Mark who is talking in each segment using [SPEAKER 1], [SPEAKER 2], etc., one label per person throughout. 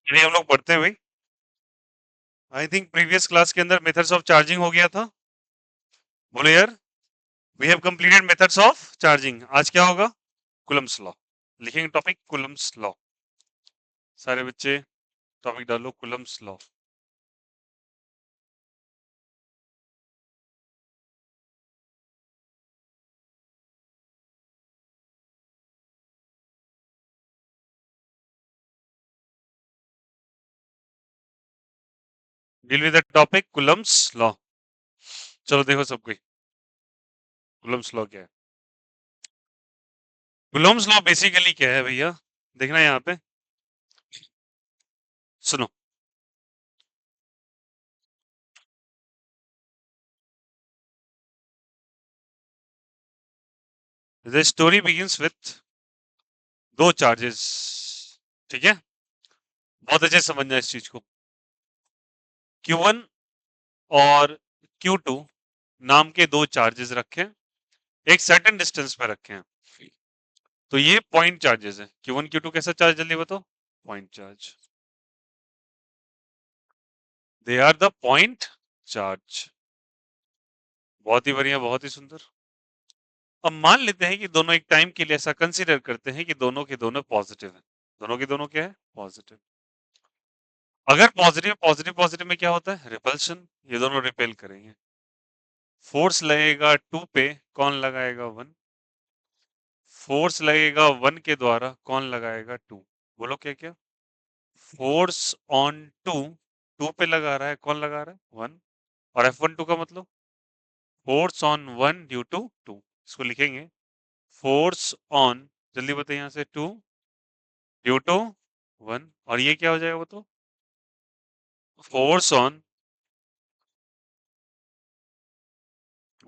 [SPEAKER 1] इन्हें हम लोग पढ़ते हैं भाई। आई थिंक प्रीवियस क्लास के अंदर मेथड्स ऑफ चार्जिंग हो गया था। बोलो यार, we have completed methods of charging. आज क्या होगा? कूलम्स लॉ लिखेंगे। Topic Coulomb's law. सारे बच्चे टॉपिक डालो Coulomb's law. Deal with the topic Coulomb's law. चलो देखो सब कोई, कूलम्स लॉ क्या है? कूलम्स लॉ बेसिकली क्या है भैया? देखना यहाँ पे, सुनो। द स्टोरी बिगिंस विथ दो चार्जेस। ठीक है, बहुत अच्छे से समझना इस चीज को। Q1 और Q2 नाम के दो चार्जेस रखे हैं, एक सर्टेन डिस्टेंस पे रखे हैं। तो ये पॉइंट चार्जेस है। Q1 Q2 कैसा चार्ज जल्दी बताओ? Point charge. They are the point charge. बहुत ही बढ़िया, बहुत ही सुंदर। अब मान लेते हैं कि दोनों एक टाइम के लिए ऐसा कंसीडर करते हैं कि दोनों के दोनों पॉजिटिव है। दोनों के दोनों क्या है? पॉजिटिव। अगर पॉजिटिव पॉजिटिव पॉजिटिव में क्या होता है? रिपल्शन। ये दोनों रिपेल करेंगे। फोर्स लगेगा 2 पे, कौन लगाएगा 1? फोर्स लगेगा 1 के द्वारा, कौन लगाएगा 2? बोलो क्या क्या? फोर्स ऑन 2, 2 पे लगा रहा है, कौन लगा रहा है? 1। और F12 का मतलब फोर्स ऑन 1 ड्यू टू 2। इसको लिखेंगे फोर्स ऑन, जल्दी बताइए यहाँ से, 2 ड्यू टू 1। और ये क्या हो जाएगा वो? तो फोर्स ऑन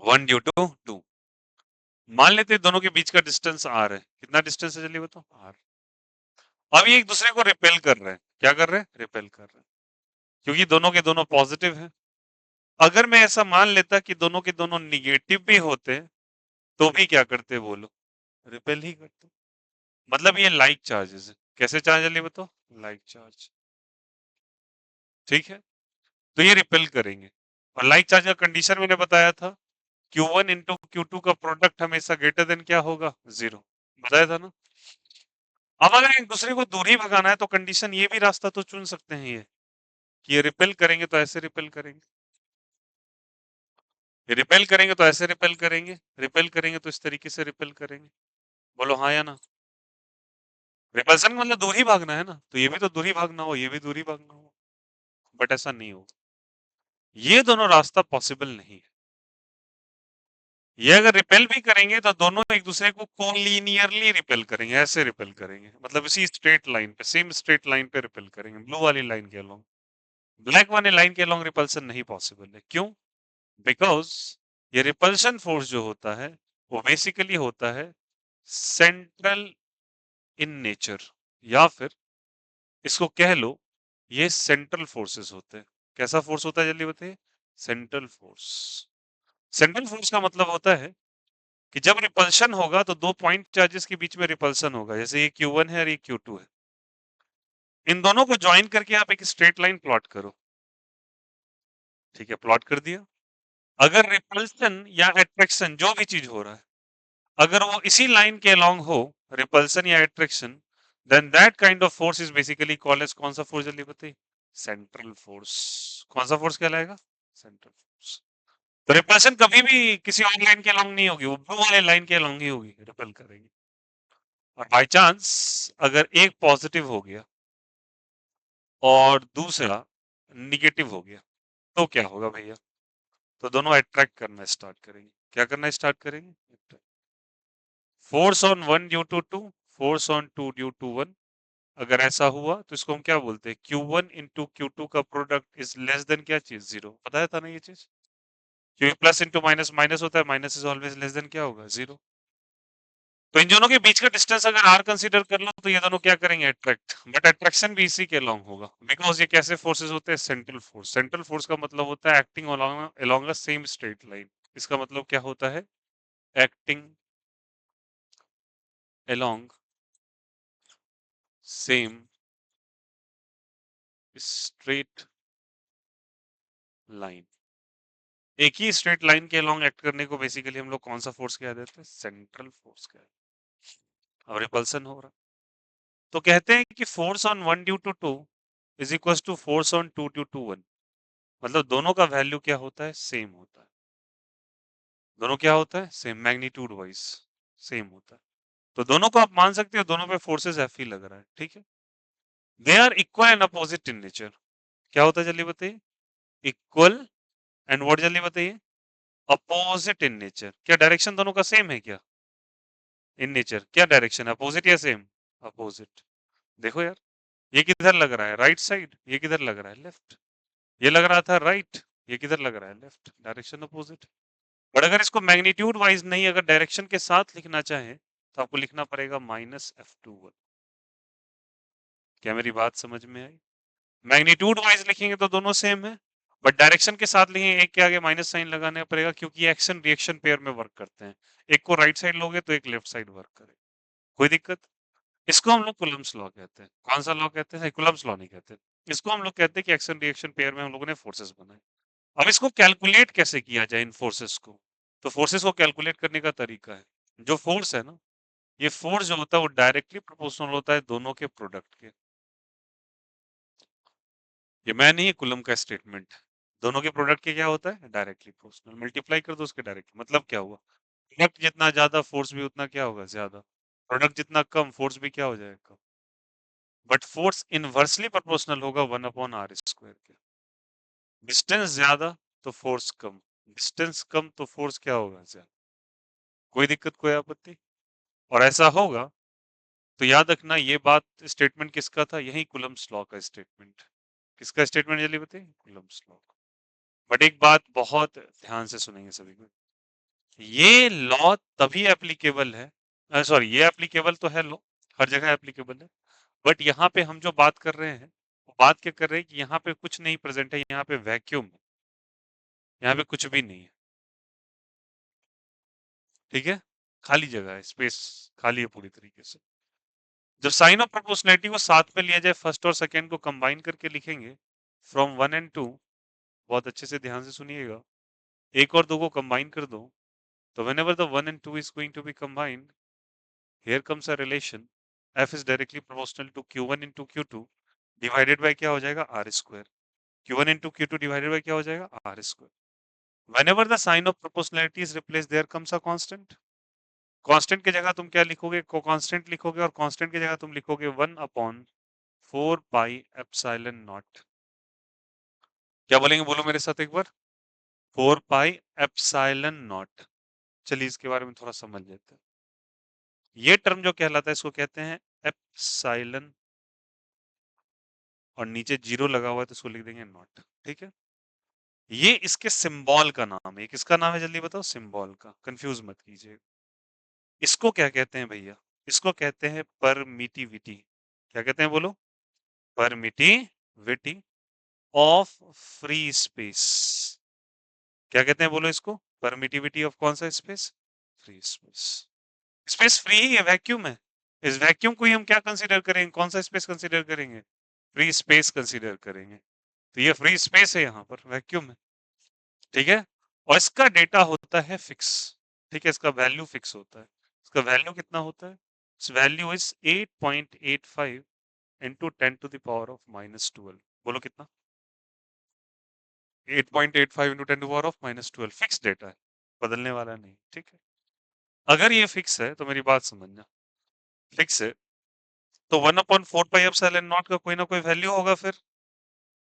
[SPEAKER 1] 1 ड्यू टू 2। मान लेते हैं दोनों के बीच का डिस्टेंस R है। कितना डिस्टेंस है जल्दी बताओ? R। अब ये एक दूसरे को रिपेल कर रहे हैं। क्या कर रहे हैं? रिपेल कर रहे हैं, क्योंकि दोनों के दोनों पॉजिटिव हैं। अगर मैं ऐसा मान लेता कि दोनों के दोनों निगेटिव भी होते तो भी क्या करते? बोलो, रिपेल ही करते। मतलब ये लाइक चार्जेस है। कैसे चार्ज जल्दी बताओ? Like charge. ठीक है, तो ये रिपेल करेंगे। और लाइक चार्ज का कंडीशन मैंने बताया था, Q1 इंटू Q2 का प्रोडक्ट हमेशा ग्रेटर देन क्या होगा? 0। बताया था ना। अब अगर एक दूसरे को दूर ही भगाना है तो कंडीशन ये भी रास्ता तो चुन सकते हैं ये, कि ये रिपेल करेंगे तो ऐसे रिपेल करेंगे, ये रिपेल करेंगे तो ऐसे रिपेल करेंगे, रिपेल करेंगे तो इस तरीके से रिपेल करेंगे। बोलो हाँ या ना। रिपल्सन मतलब दूर ही भागना है ना, तो ये भी तो दूर ही भागना हो, ये भी दूर ही भागना हो। बट ऐसा नहीं हो, ये दोनों रास्ता पॉसिबल नहीं है। ये अगर रिपेल भी करेंगे तो दोनों एक दूसरे को कोलिनियरली रिपेल करेंगे, ऐसे रिपेल करेंगे, मतलब इसी स्ट्रेट लाइन पे, सेम स्ट्रेट लाइन पे रिपेल करेंगे, ब्लू वाली लाइन के अलोंग। ब्लैक वाली लाइन के अलोंग रिपल्सन नहीं पॉसिबल है। क्यों? बिकॉज ये रिपल्शन फोर्स जो होता है वो बेसिकली होता है सेंट्रल इन नेचर, या फिर इसको कह लो ये सेंट्रल फोर्सेस होते हैं। कैसा फोर्स होता है जल्दी बताइए? Central force. सेंट्रल फोर्स का मतलब होता है कि जब रिपल्शन होगा तो दो पॉइंट चार्जेस के बीच में रिपल्शन होगा, जैसे ये Q1 है और ये Q2 है। इन दोनों को ज्वाइन करके आप एक स्ट्रेट लाइन प्लॉट करो। ठीक है, प्लॉट कर दिया। अगर रिपल्शन या अट्रैक्शन जो भी चीज हो रहा है, अगर वो इसी लाइन के अलोंग हो, रिपल्शन या attraction, then that kind of force is basically called as, कौन सा फोर्स जल्दी बताइए? Central force. कौन सा फोर्स कहलाएगा? Central force. तो रिपल्शन कभी भी किसी और लाइन के अलोंग नहीं होगी, वो ब्लू वाले लाइन के अलोंग ही होगी, रिपेल करेगी। और बाई चांस अगर एक पॉजिटिव हो गया और दूसरा निगेटिव हो गया, तो क्या होगा भैया? तो दोनों अट्रैक्ट करना स्टार्ट करेंगे। क्या करना स्टार्ट करेंगे? Force on 1 due to 2, force on 2 due to 1। अगर ऐसा हुआ तो इसको हम क्या बोलते हैं? Q1 इंटू Q2 का प्रोडक्ट इज लेस देन क्या चीज? 0। बताया था ना ये चीज, क्योंकि प्लस इंटू माइनस माइनस होता है, minus is always less than क्या होगा? 0। तो इन दोनों के बीच का डिस्टेंस अगर r कंसीडर कर लो तो ये दोनों क्या करेंगे? अट्रैक्ट। बट अट्रैक्शन भी इसी के लॉन्ग होगा, बिकॉज ये कैसे फोर्सेस होते हैं? Central force. सेंट्रल फोर्स का मतलब होता है acting along a same straight line. इसका मतलब क्या होता है? Acting along same straight line, एक ही स्ट्रेट लाइन के अलोंग एक्ट करने को बेसिकली हम लोग कौन सा फोर्स कह देते हैं? सेंट्रल फोर्स कह देते हैं। और रिपल्सन हो रहा है, तो कहते हैं कि force on 1 due to 2 is equal to force on 2 due to 1। मतलब दोनों का वैल्यू क्या होता है? सेम होता है। दोनों क्या होता है? सेम, मैग्नीट्यूड वाइज सेम होता है। तो दोनों को आप मान सकते हो, दोनों पे फोर्सेस एफ ही लग रहा है, ठीक है। They are equal and opposite in nature. क्या होता है जल्दी बताइए? इक्वल एंड व्हाट, जल्दी बताइए? Opposite in nature. क्या डायरेक्शन दोनों का सेम है क्या? इन नेचर क्या डायरेक्शन है? अपोजिट या सेम? अपोजिट। देखो यार, ये किधर लग रहा है? Right side. ये किधर लग रहा है? लेफ्ट। ये लग रहा था राइट, ये किधर लग रहा है? लेफ्ट। Direction opposite. बट अगर इसको मैग्नीट्यूड वाइज नहीं, अगर डायरेक्शन के साथ लिखना चाहे तो आपको लिखना पड़ेगा -F21। क्या मेरी बात समझ में आई? मैग्नीट्यूड वाइज लिखेंगे तो दोनों सेम है, बट डायरेक्शन के साथ लिखेंगे, एक के आगे माइनस साइन लगाना पड़ेगा, क्योंकि एक्शन रिएक्शन पेयर में वर्क करते हैं। एक को राइट साइड लोगे तो एक लेफ्ट साइड वर्क करे। कोई दिक्कत? इसको हम लोग कुलम्स लॉ कहते हैं। कौन सा लॉ कहते हैं? कुलम्स लॉ नहीं कहते। इसको हम लोग कहते हैं कि एक्शन रिएक्शन पेयर में हम लोगों ने फोर्सेस बनाए। अब इसको कैलकुलेट कैसे किया जाए इन फोर्सेस को? तो फोर्सेस को कैलकुलेट करने का तरीका है, जो फोर्स है ना, ये फोर्स जो होता है वो डायरेक्टली प्रोपोर्शनल होता है दोनों के प्रोडक्ट के। ये मैं नहीं, कुलम का स्टेटमेंट है। दोनों के प्रोडक्ट के क्या होता है? Directly proportional. मल्टीप्लाई कर दो उसके डायरेक्टली, मतलब क्या हुआ? प्रोडक्ट जितना ज्यादा फोर्स भी उतना क्या होगा? ज्यादा। प्रोडक्ट जितना कम फोर्स भी क्या हो जाएगा? कम। बट फोर्स इनवर्सली प्रोपोर्शनल होगा 1/r² के। डिस्टेंस ज्यादा तो फोर्स कम, डिस्टेंस कम तो फोर्स क्या होगा? ज्यादा। कोई दिक्कत, कोई आपत्ति? और ऐसा होगा तो याद रखना, ये बात स्टेटमेंट किसका था? यही कुलम्स लॉ का स्टेटमेंट। किसका स्टेटमेंट जल्दी बताइए? Coulombs law. बट एक बात बहुत ध्यान से सुनेंगे सभी को, ये लॉ तभी एप्लीकेबल है, सॉरी, ये एप्लीकेबल तो है लॉ, हर जगह एप्लीकेबल है, बट यहाँ पे हम जो बात कर रहे हैं, वो बात क्या कर रहे हैं कि यहाँ पे कुछ नहीं प्रेजेंट है, यहाँ पे वैक्यूम है, यहाँ पे कुछ भी नहीं है, ठीक है। खाली जगह है, स्पेस खाली है पूरी तरीके से। जब साइन ऑफ प्रोपोर्शनैलिटी को साथ में लिया जाए, फर्स्ट और सेकंड को कंबाइन करके लिखेंगे फ्रॉम 1 and 2, बहुत अच्छे से ध्यान से सुनिएगा, एक और दो को कंबाइन कर दो, तो whenever the 1 and 2 is going to be combined, here comes a relation, F is directly proportional to Q1 into Q2 divided by क्या हो जाएगा? R²। Q1 into Q2 divided by क्या हो जाएगा? R²। Whenever the sign of proportionality is replaced, there comes a constant। Constant की जगह तुम क्या लिखोगे? को कांस्टेंट लिखोगे, और कांस्टेंट की जगह तुम लिखोगे 1/4πε0। क्या बोलेंगे? बोलो मेरे साथ एक बार। 4πε0। चलिए इसके बारे में थोड़ा समझ लेते हैं। ये टर्म जो कहलाता है इसको कहते हैं एप्साइलन, और नीचे जीरो लगा हुआ है तो इसको लिख देंगे नॉट, ठीक है। ये इसके सिंबल का नाम है। किसका नाम है जल्दी बताओ? सिंबल का, कंफ्यूज मत कीजिए। इसको क्या कहते हैं भैया? इसको कहते हैं परमिटिविटी। क्या कहते हैं बोलो? Permittivity of free space. क्या कहते हैं बोलो इसको? परमिटिविटी ऑफ कौन सा space? Free space. Space free ही है, वैक्यूम है। इस वैक्यूम को ही हम क्या कंसीडर करेंगे? कौन सा स्पेस कंसीडर करेंगे? फ्री स्पेस कंसीडर करेंगे। तो ये फ्री स्पेस है, यहाँ पर वैक्यूम है, ठीक है। और इसका डेटा होता है फिक्स, ठीक है। इसका वैल्यू फिक्स होता है। इसका वैल्यू कितना होता है? इस वैल्यू इज 8.85 इंटू 10⁻⁻12। बोलो कितना? 8.85 इंटू 10⁻⁻12। फिक्स डेटा है, बदलने वाला नहीं, ठीक है। अगर ये फिक्स है तो मेरी बात समझना, फिक्स है तो 1/4πε0 का कोई ना कोई वैल्यू होगा फिर,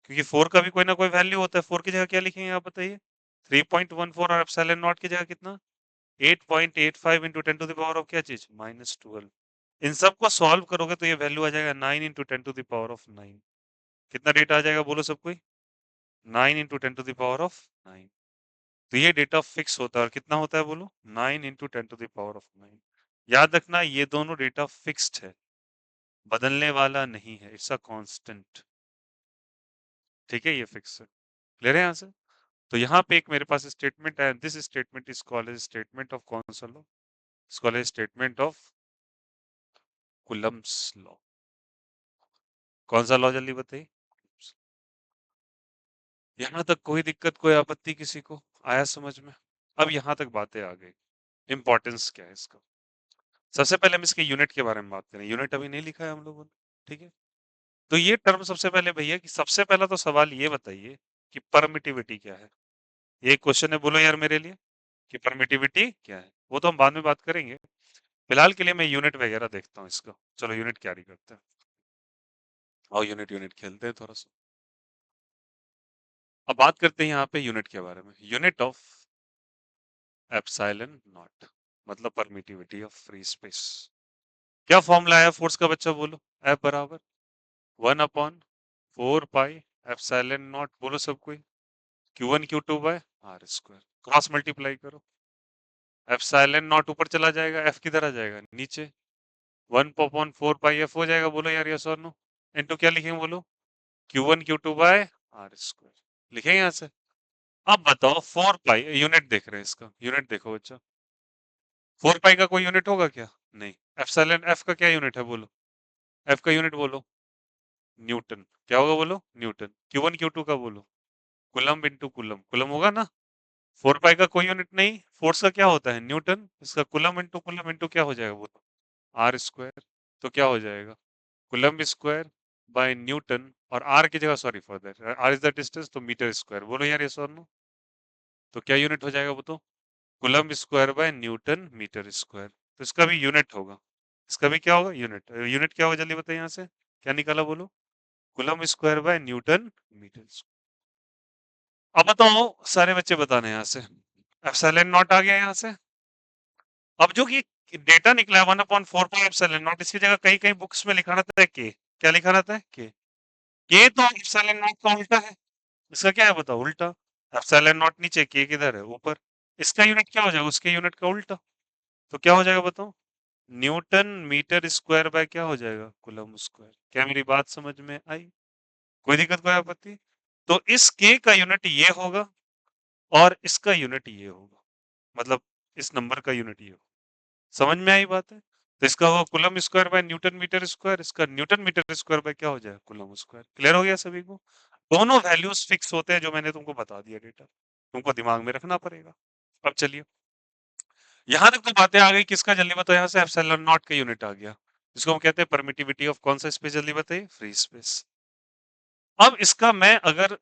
[SPEAKER 1] क्योंकि 4 का भी कोई ना कोई वैल्यू होता है। 4 की जगह क्या लिखेंगे आप बताइए? 3.14, और ε0 की जगह कितना? 8.85 into 10 to the power of क्या चीज? -12। इन सब को सॉल्व करोगे तो ये वैल्यू आ जाएगा 9 into 10 to the power of 9। कितना डेटा आ जाएगा बोलो सब कोई? 9 into 10 to the power of 9। तो ये डेटा फिक्स होता है, और कितना होता है बोलो? 9 into 10 to the power of 9। याद रखना, ये दोनों डेटा फिक्स्ड है, बदलने वाला नहीं है, इट्स अ कांस्टेंट, ठीक है। ये फिक्स है, क्लियर है यहाँ से? तो यहाँ पे एक मेरे पास स्टेटमेंट है, this statement is called as statement of कौन सा law? It's called as statement of Coulomb's law. कौन सा लॉ जल्दी बताइए? यहाँ तक कोई दिक्कत, कोई आपत्ति किसी को? आया समझ में? अब यहाँ तक बातें आ गई। इंपॉर्टेंस क्या है इसका? सबसे पहले हम इसके यूनिट के बारे में बात करें। यूनिट अभी नहीं लिखा है हम लोगों ने, ठीक है? तो ये टर्म सबसे पहले भैया कि सबसे पहला तो सवाल ये बताइए कि परमिटिविटी क्या है? ये क्वेश्चन है, बोलो यार मेरे लिए कि परमिटिविटी क्या है? वो तो हम बाद में बात करेंगे। फिलहाल के लिए मैं यूनिट वगैरह देखता हूँ इसका। चलो यूनिट कैरी करते हैं। आओ यूनिट यूनिट खेलते हैं थोड़ा सा। अब बात करते हैं यहाँ पे यूनिट के बारे में। यूनिट ऑफ एप्सिलॉन नॉट मतलब परमिटिविटी ऑफ फ्री स्पेस। क्या फॉर्मूला है फोर्स का, बच्चा बोलो? F बराबर 1/4 पाई एप्सिलॉन नॉट, बोलो सब कोई। Q1 Q2 by are square, cross multiply करो। एप्सिलॉन नॉट ऊपर चला जाएगा, F किधर आ जाएगा? नीचे। 1/4 पाई F हो जाएगा, बोलो यार यस और नो। इनटू क्या लिखेंगे बोलो? Q1 Q2 by are square लिखेंगे यहाँ से। अब बताओ 4 पाई यूनिट देख रहे हैं इसका, यूनिट देखो बच्चा। 4 पाई का कोई यूनिट होगा क्या? नहीं। एप्सिलॉन F का क्या यूनिट है बोलो? F का यूनिट बोलो? न्यूटन। क्या होगा बोलो? न्यूटन। Q1 Q2 का बोलो? कुलम्ब इंटू कुलम्ब, कुलम्ब होगा ना। 4 पाई का कोई यूनिट नहीं, फोर्स का क्या होता है? न्यूटन। इसका कुलम्ब इंटू क्या हो जाएगा बोलो? R square. तो क्या हो जाएगा? कुलम्ब स्क्वायर बाय न्यूटन, और आर की जगह, sorry for that, r is the distance, तो मीटर स्क्वायर। बोलो यार यस और नो। तो क्या यूनिट हो जाएगा वो? तो coulomb square by newton metre square. तो इसका भी यूनिट होगा। इसका भी क्या होगा? यूनिट। यूनिट क्या होगा जल्दी बताइए यहाँ से। क्या निकाला बोलो? Coulomb square by newton metre square. अब बताओ सारे बच्चे बताने यहाँ से। एप्सिलॉन नॉट आ गया यहाँ से। अब जो कि डेटा निकला है 1/4 पाई एप्सिलॉन नॉट, इसकी जगह कहीं कहीं बुक्स में लिखा रहता है के। क्या लिखा रहता है? के तो एप्सिलॉन नॉट का उल्टा है। इसका क्या है बताओ? उल्टा। एप्सिलॉन नॉट नीचे, के किधर है? ऊपर। इसका यूनिट क्या हो जाएगा? उसके यूनिट का उल्टा। तो क्या हो जाएगा बताओ? न्यूटन मीटर स्क्वायर बाय क्या हो जाएगा? Coulomb square. क्या मेरी बात समझ में आई? कोई दिक्कत, कोई आपत्ति? तो इस के का यूनिट ये होगा और इसका यूनिट ये होगा, मतलब इस नंबर का यूनिट ये होगा। समझ में आई बात है? तो इसका होगा coulomb square by newton metre square, इसका न्यूटन मीटर स्क्वायर बाय क्या हो जाएगा? Coulomb square. क्लियर हो गया सभी को? दोनों वैल्यूज फिक्स होते हैं, जो मैंने तुमको बता दिया डेटा, तुमको दिमाग में रखना पड़ेगा। अब चलिए, यहां तक तो बातें आ गई। किसका जल्दी बताओ यहाँ से? एप्सिलॉन नॉट का यूनिट आ गया, जिसको हम कहते हैं परमिटिविटी ऑफ कौन सा स्पेस, जल्दी बताइए? Free space. अब इसका मैं अगर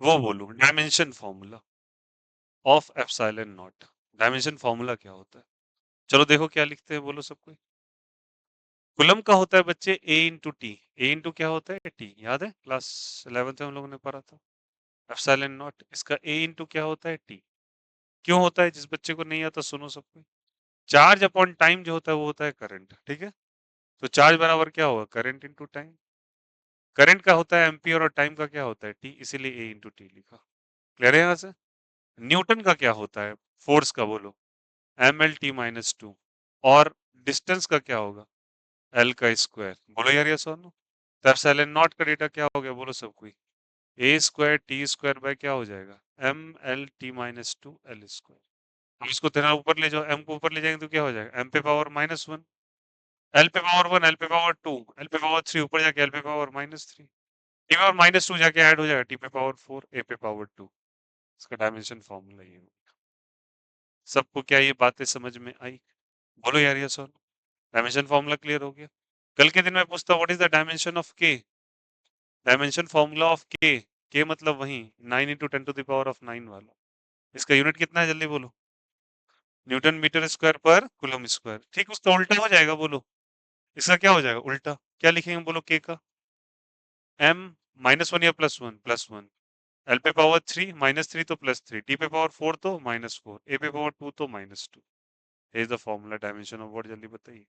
[SPEAKER 1] वो बोलूं dimension formula of epsilon not, dimension formula क्या होता है? चलो देखो क्या लिखते हैं, बोलो सब कोई। कूलम का होता है बच्चे ए इंटू टी। ए इंटू क्या होता है? टी। याद है क्लास 11th में हम लोगों ने पढ़ा था। एप्सिलॉन नॉट इसका ए इंटू क्या होता है? टी। क्यों होता है? जिस बच्चे को नहीं आता सुनो सब कोई। चार्ज अपॉन टाइम जो होता है वो होता है करंट, ठीक है? तो चार्ज बराबर क्या होगा? Current into time. करंट का होता है एम्पियर और टाइम का क्या होता है? टी, इसीलिए ए इंटू टी लिखा। क्लियर है यहाँ से? न्यूटन का क्या होता है? फोर्स का बोलो? M L T minus two. और डिस्टेंस का क्या होगा? एल का स्क्वायर। बोलो यार यस और नो। तो एप्सिलॉन नॉट का डेटा क्या हो गया? बोलो सब कोई? A square T square by क्या हो जाएगा? M L T minus two L square. हम इसको तेरा ऊपर ले जाओ, एम को ऊपर ले जाएंगे तो क्या हो जाएगा? एम पे पावर -1, एल पे पावर 1, एल पे पावर 2, एल पे पावर 3, ऊपर जाके एल पे पावर -3, टी पावर -2 जाके ऐड हो जाएगा टी पे पावर 4, ए पे पावर 2। इसका डायमेंशन फॉर्मूला ये होगा। सबको क्या ये बातें समझ में आई? बोलो यार यस और नो। डायमेंशन फॉर्मूला क्लियर हो गया? कल के दिन मैं पूछता what is the dimension of के, डायमेंशन फॉर्मूला ऑफ के मतलब वही 9 इंटू 10⁻⁹ वाला। इसका यूनिट कितना है जल्दी बोलो? न्यूटन मीटर स्क्वायर पर कूलम स्क्वायर। ठीक, उसका उल्टा हो जाएगा बोलो? इसका क्या हो जाएगा उल्टा? क्या लिखेंगे बोलो? के का m -1 या +1? +1। एल पे पावर 3 -3 तो +3, टी पे पावर 4 तो -4, ए पे पावर 2 तो -2। Is the formula dimension of what, जल्दी बताइए?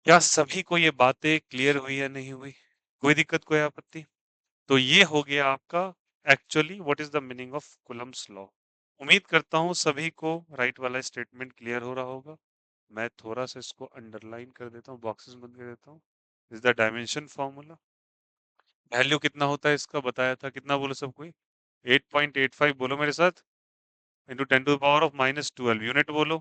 [SPEAKER 1] क्या सभी को ये बातें क्लियर हुई या नहीं हुई? कोई दिक्कत, कोई आपत्ति? तो ये हो गया आपका actually what is the meaning of Coulomb's law. उम्मीद करता हूँ सभी को राइट वाला स्टेटमेंट क्लियर हो रहा होगा। मैं थोड़ा सा इसको अंडरलाइन कर देता हूँ, बॉक्सेस बंद कर देता हूँ। Is the dimension formula. Value कितना होता है इसका बताया था, कितना बोलो सब कोई? 8.85 बोलो मेरे साथ, इंटू 10⁻⁻12। यूनिट बोलो?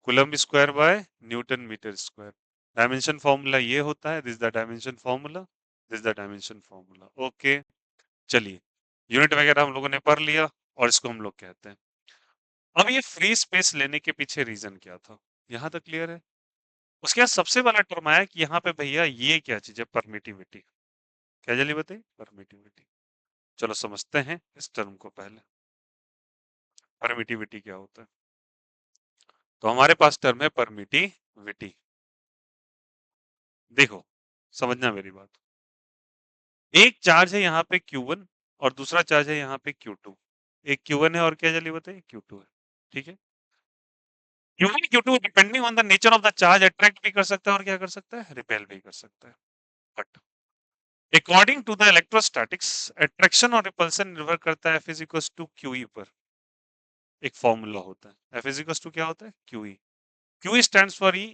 [SPEAKER 1] Coulomb square by newton metre square. Dimension formula ये होता है, this the dimension formula. This the dimension formula. Okay, चलिए यूनिट वगैरह हम लोगों ने पढ़ लिया और इसको हम लोग कहते हैं। अब ये फ्री स्पेस लेने के पीछे रीजन क्या था, यहाँ तक क्लियर है? उसके बाद सबसे बड़ा टर्म आया कि यहाँ पे भैया ये क्या चीज है, परमिटिविटी। क्या जल्दी बताइए, परमिटिविटी। चलो समझते हैं इस टर्म को पहले, परमिटिविटी क्या होता है। तो हमारे पास टर्म है परमिटिविटी। देखो, समझना मेरी बात। एक चार्ज है यहाँ पे Q1 और दूसरा चार्ज है यहाँ पे Q2। एक Q1 है और क्या जल्दी बताइए, Q2 है। ठीक है, Q1 Q2 depending on the nature of the charge attract भी कर सकता है और क्या कर सकता है, रिपेल भी कर सकता है। But according to the electrostatics, attraction और रिपल्सन निर्भर करता है F इक्वल्स टू QE पर। एक फॉर्मूला होता है, F इक्वल्स टू क्या होता है, QE। Q stands for E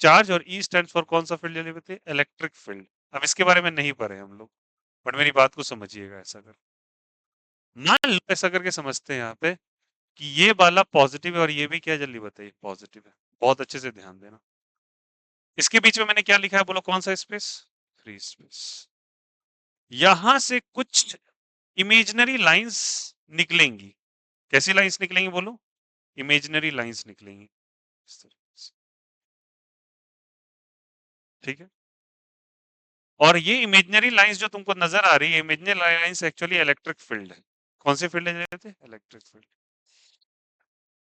[SPEAKER 1] charge और E स्टैंड्स फॉर कौन सा फील्ड जल्दी बताइए, इलेक्ट्रिक फील्ड। अब इसके बारे में नहीं पढ़े हम लोग, बट मेरी बात को समझिएगा। ऐसा कर मान लो, ऐसा करके समझते हैं यहाँ पे कि ये वाला पॉजिटिव है और ये भी क्या जल्दी बताइए, पॉजिटिव है। बहुत अच्छे से ध्यान देना। इसके बीच में मैंने क्या लिखा है, बोलो कौन सा स्पेस, फ्री स्पेस। यहां से कुछ इमेजिनरी लाइंस निकलेंगी। कैसी लाइंस निकलेंगी बोलो, इमेजिनरी लाइंस निकलेंगी इस तरीके से। ठीक है, और ये इमेजिनरी लाइंस जो तुमको नजर आ रही है, imaginary lines actually electric field है। कौन से फील्ड है, इलेक्ट्रिक फील्ड।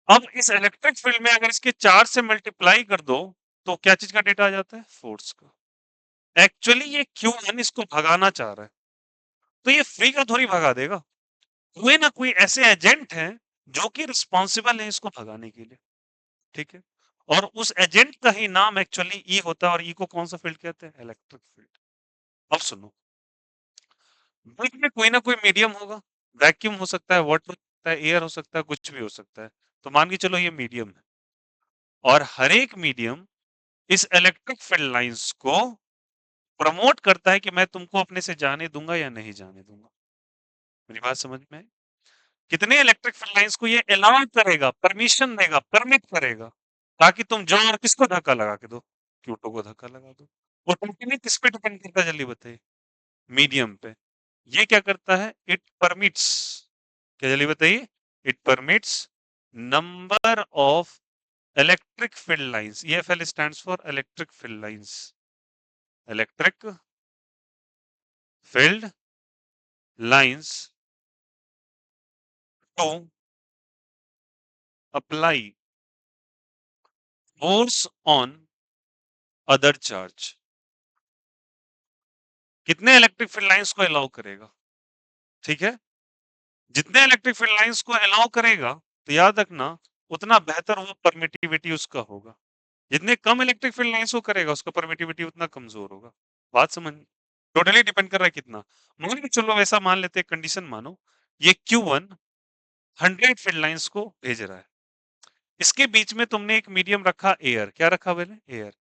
[SPEAKER 1] अब इस इलेक्ट्रिक फील्ड में अगर इसके चार्ज से मल्टीप्लाई कर दो तो क्या चीज का डेटा आ जाता है, फोर्स का। एक्चुअली ये Q1 इसको भगाना चाह रहा है, तो ये फ्री का थोड़ी भगा देगा। कोई ना कोई ऐसे एजेंट हैं जो कि रिस्पॉन्सिबल है इसको भगाने के लिए। ठीक है, और उस एजेंट का ही नाम एक्चुअली ई होता है, और ई को कौन सा फील्ड कहते हैं, इलेक्ट्रिक फील्ड। अब सुनो, बीच में कोई ना कोई मीडियम होगा, वैक्यूम हो सकता है, वाटर हो सकता है, एयर हो सकता है, कुछ भी हो सकता है। तो मान के चलो ये मीडियम है, और हर एक मीडियम इस इलेक्ट्रिक फील्ड लाइंस को प्रमोट करता है कि मैं तुमको अपने से जाने दूंगा या नहीं जाने दूंगा। मेरी बात समझ में? कितने इलेक्ट्रिक फील्ड लाइंस को ये अलाउ करेगा, परमिशन देगा, परमिट करेगा, ताकि तुम जाओ और किसको धक्का लगा के दो, Q2 को धक्का लगा दो। वो कंटिन्यू किस पे डिपेंड करता है जल्दी बताइए, मीडियम पे। ये क्या करता है, इट परमिट्स, क्या जल्दी बताइए, it permits number of electric field lines. EFL stands for electric field lines, electric field lines to apply force on other charge. कितने इलेक्ट्रिक फील्ड लाइंस को अलाउ करेगा, ठीक है, जितने इलेक्ट्रिक फील्ड लाइंस को अलाउ करेगा, तो याद रखना उतना बेहतर वो परमिटिविटी उसका होगा। जितने कम इलेक्ट्रिक फील्ड लाइंस को करेगा, उसका परमिटिविटी उतना कमजोर होगा। बात समझ, टोटली डिपेंड कर रहा है कितना। मान के चलो ऐसा मान लेते हैं, कंडीशन मानो ये Q1 100 फील्ड लाइंस को भेज रहा है, इसके बीच में तुमने एक मीडियम रखा एयर। क्या रखा मैंने, एयर।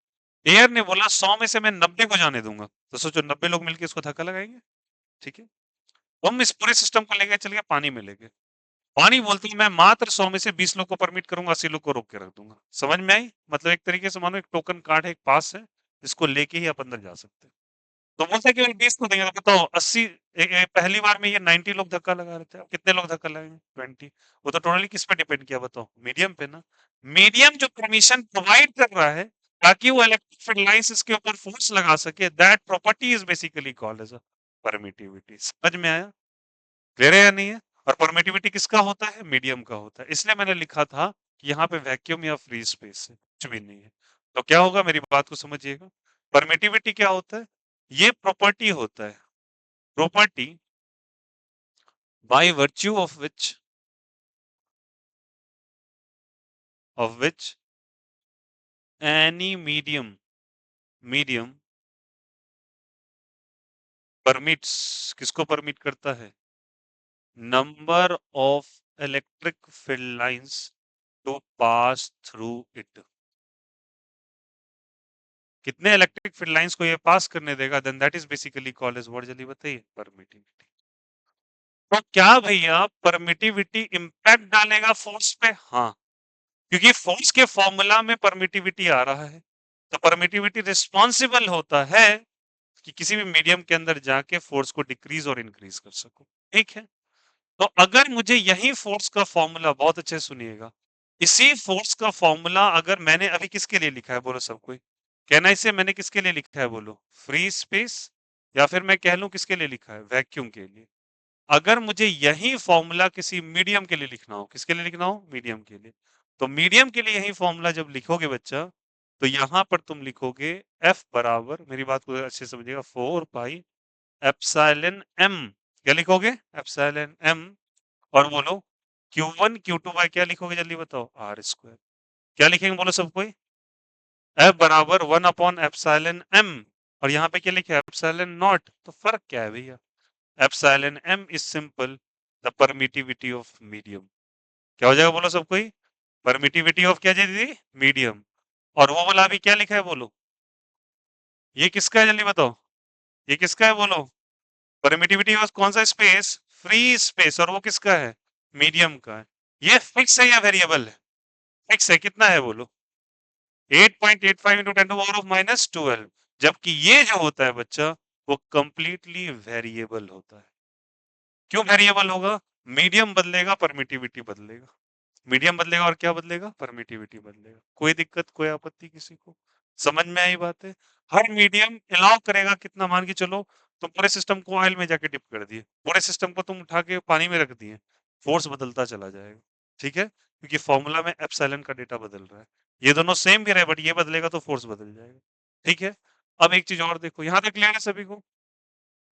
[SPEAKER 1] एयर ने बोला 100 में से मैं 90 को जाने दूंगा, तो सोचो 90 लोग मिलकर इसको धक्का लगाएंगे। ठीक है, तो हम इस पूरे सिस्टम को लेकर चल गए पानी में लेके। पानी बोलती है मैं मात्र 100 में से 20 लोग को परमिट करूंगा, 80 लोग को रोक के रख दूंगा। समझ में आई? मतलब एक तरीके से मानो एक टोकन कार्ड है, एक पास है, जिसको लेके ही आप अंदर जा सकते हैं। तो बोलता है केवल 20 को देंगे, तो बताओ 80, पहली बार में ये 90 लोग धक्का लगा रहे थे, अब कितने लोग धक्का लगाएंगे, 20। वो तो टोटली किस पे डिपेंड किया बताओ, मीडियम पे ना। मीडियम जो परमिशन प्रोवाइड कर रहा है ताकि वो इलेक्ट्रिक फील्ड लाइंस इसके ऊपर फोर्स लगा सके, that property is basically called as a permittivity. समझ में आया, क्लियर है या नहीं है? और परमिटिविटी किसका होता है, मीडियम का होता है। इसलिए मैंने लिखा था कि यहाँ पे वैक्यूम या फ्री स्पेस है, कुछ भी नहीं है। तो क्या होगा, मेरी बात को समझिएगा। परमिटिविटी क्या होता है, ये प्रॉपर्टी होता है, property by virtue of which any medium permits, किसको परमिट करता है, number of electric field lines to pass through it. कितने इलेक्ट्रिक फील्ड लाइंस को ये पास करने देगा, then that is basically called as what, जल्दी बताइए, परमिटिविटी। तो क्या भैया परमिटिविटी इंपैक्ट डालेगा फोर्स पे, हाँ, क्योंकि फोर्स के फॉर्मूला में परमिटिविटी आ रहा है। तो परमिटिविटी रिस्पॉन्सिबल होता है कि किसी भी मीडियम के अंदर जाके फोर्स को डिक्रीज और इंक्रीज कर सकूं। ठीक है, तो अगर मुझे यही फोर्स का फॉर्मूला, बहुत अच्छे से सुनिएगा, इसी फोर्स का फॉर्मूला अगर मैंने अभी किसके लिए लिखा है बोलो सब कोई, कहना इसे मैंने किसके लिए लिखा है बोलो, फ्री स्पेस, या फिर मैं कह लूं किसके लिए लिखा है, वैक्यूम के लिए। अगर मुझे यही फॉर्मूला किसी मीडियम के लिए लिखना हो, किसके लिए लिखना हो, मीडियम के लिए, तो मीडियम के लिए यही फॉर्मूला जब लिखोगे बच्चा, तो यहां पर तुम लिखोगे F बराबर, मेरी बात को अच्छे से समझिएगा, 4 पाई एप्सिलॉन m। क्या लिखोगे, एप्सिलॉन m। और बोलो Q1 Q2 बाय क्या लिखोगे, जल्दी बताओ, आर स्क्वायर। क्या लिखेंगे बोलो सब कोई, F बराबर 1 अपॉन एप्सिलॉन m। और यहाँ पे क्या लिखे, एप्सिलॉन नॉट। तो फर्क क्या है भैया, epsilon m is simple the permittivity of medium. क्या हो जाएगा बोलो सब कोई, परमिटिविटी ऑफ क्या दीदी, मीडियम। और वो वाला अभी क्या लिखा है बोलो, ये किसका है जल्दी बताओ, ये किसका है बोलो, परमिटिविटी ऑफ कौन सा स्पेस, फ्री स्पेस, और वो किसका है, मीडियम का है। ये फिक्स है या वेरिएबल है, फिक्स है, कितना है बोलो, 8.85 इंटू 10 टू पावर ऑफ -12। जबकि ये जो होता है बच्चा, वो कंप्लीटली वेरिएबल होता है। क्यों वेरिएबल होगा, मीडियम बदलेगा परमिटिविटी बदलेगा, मीडियम बदलेगा और क्या बदलेगा, परमिटिविटी बदलेगा। कोई दिक्कत, कोई आपत्ति किसी को, समझ में आई बात है। हर मीडियम अलाउ करेगा कितना, मान के चलो तुम पूरे सिस्टम को ऑयल में जाके डिप कर दिए, पूरे सिस्टम को तुम उठा के पानी में रख दिए, फोर्स बदलता चला जाएगा। ठीक है, क्योंकि फॉर्मूला में एप्सिलॉन का डेटा बदल रहा है। ये दोनों सेम भी रहे, बट ये बदलेगा तो फोर्स बदल जाएगा। ठीक है, अब एक चीज और देखो, यहां तक क्लियर है सभी को।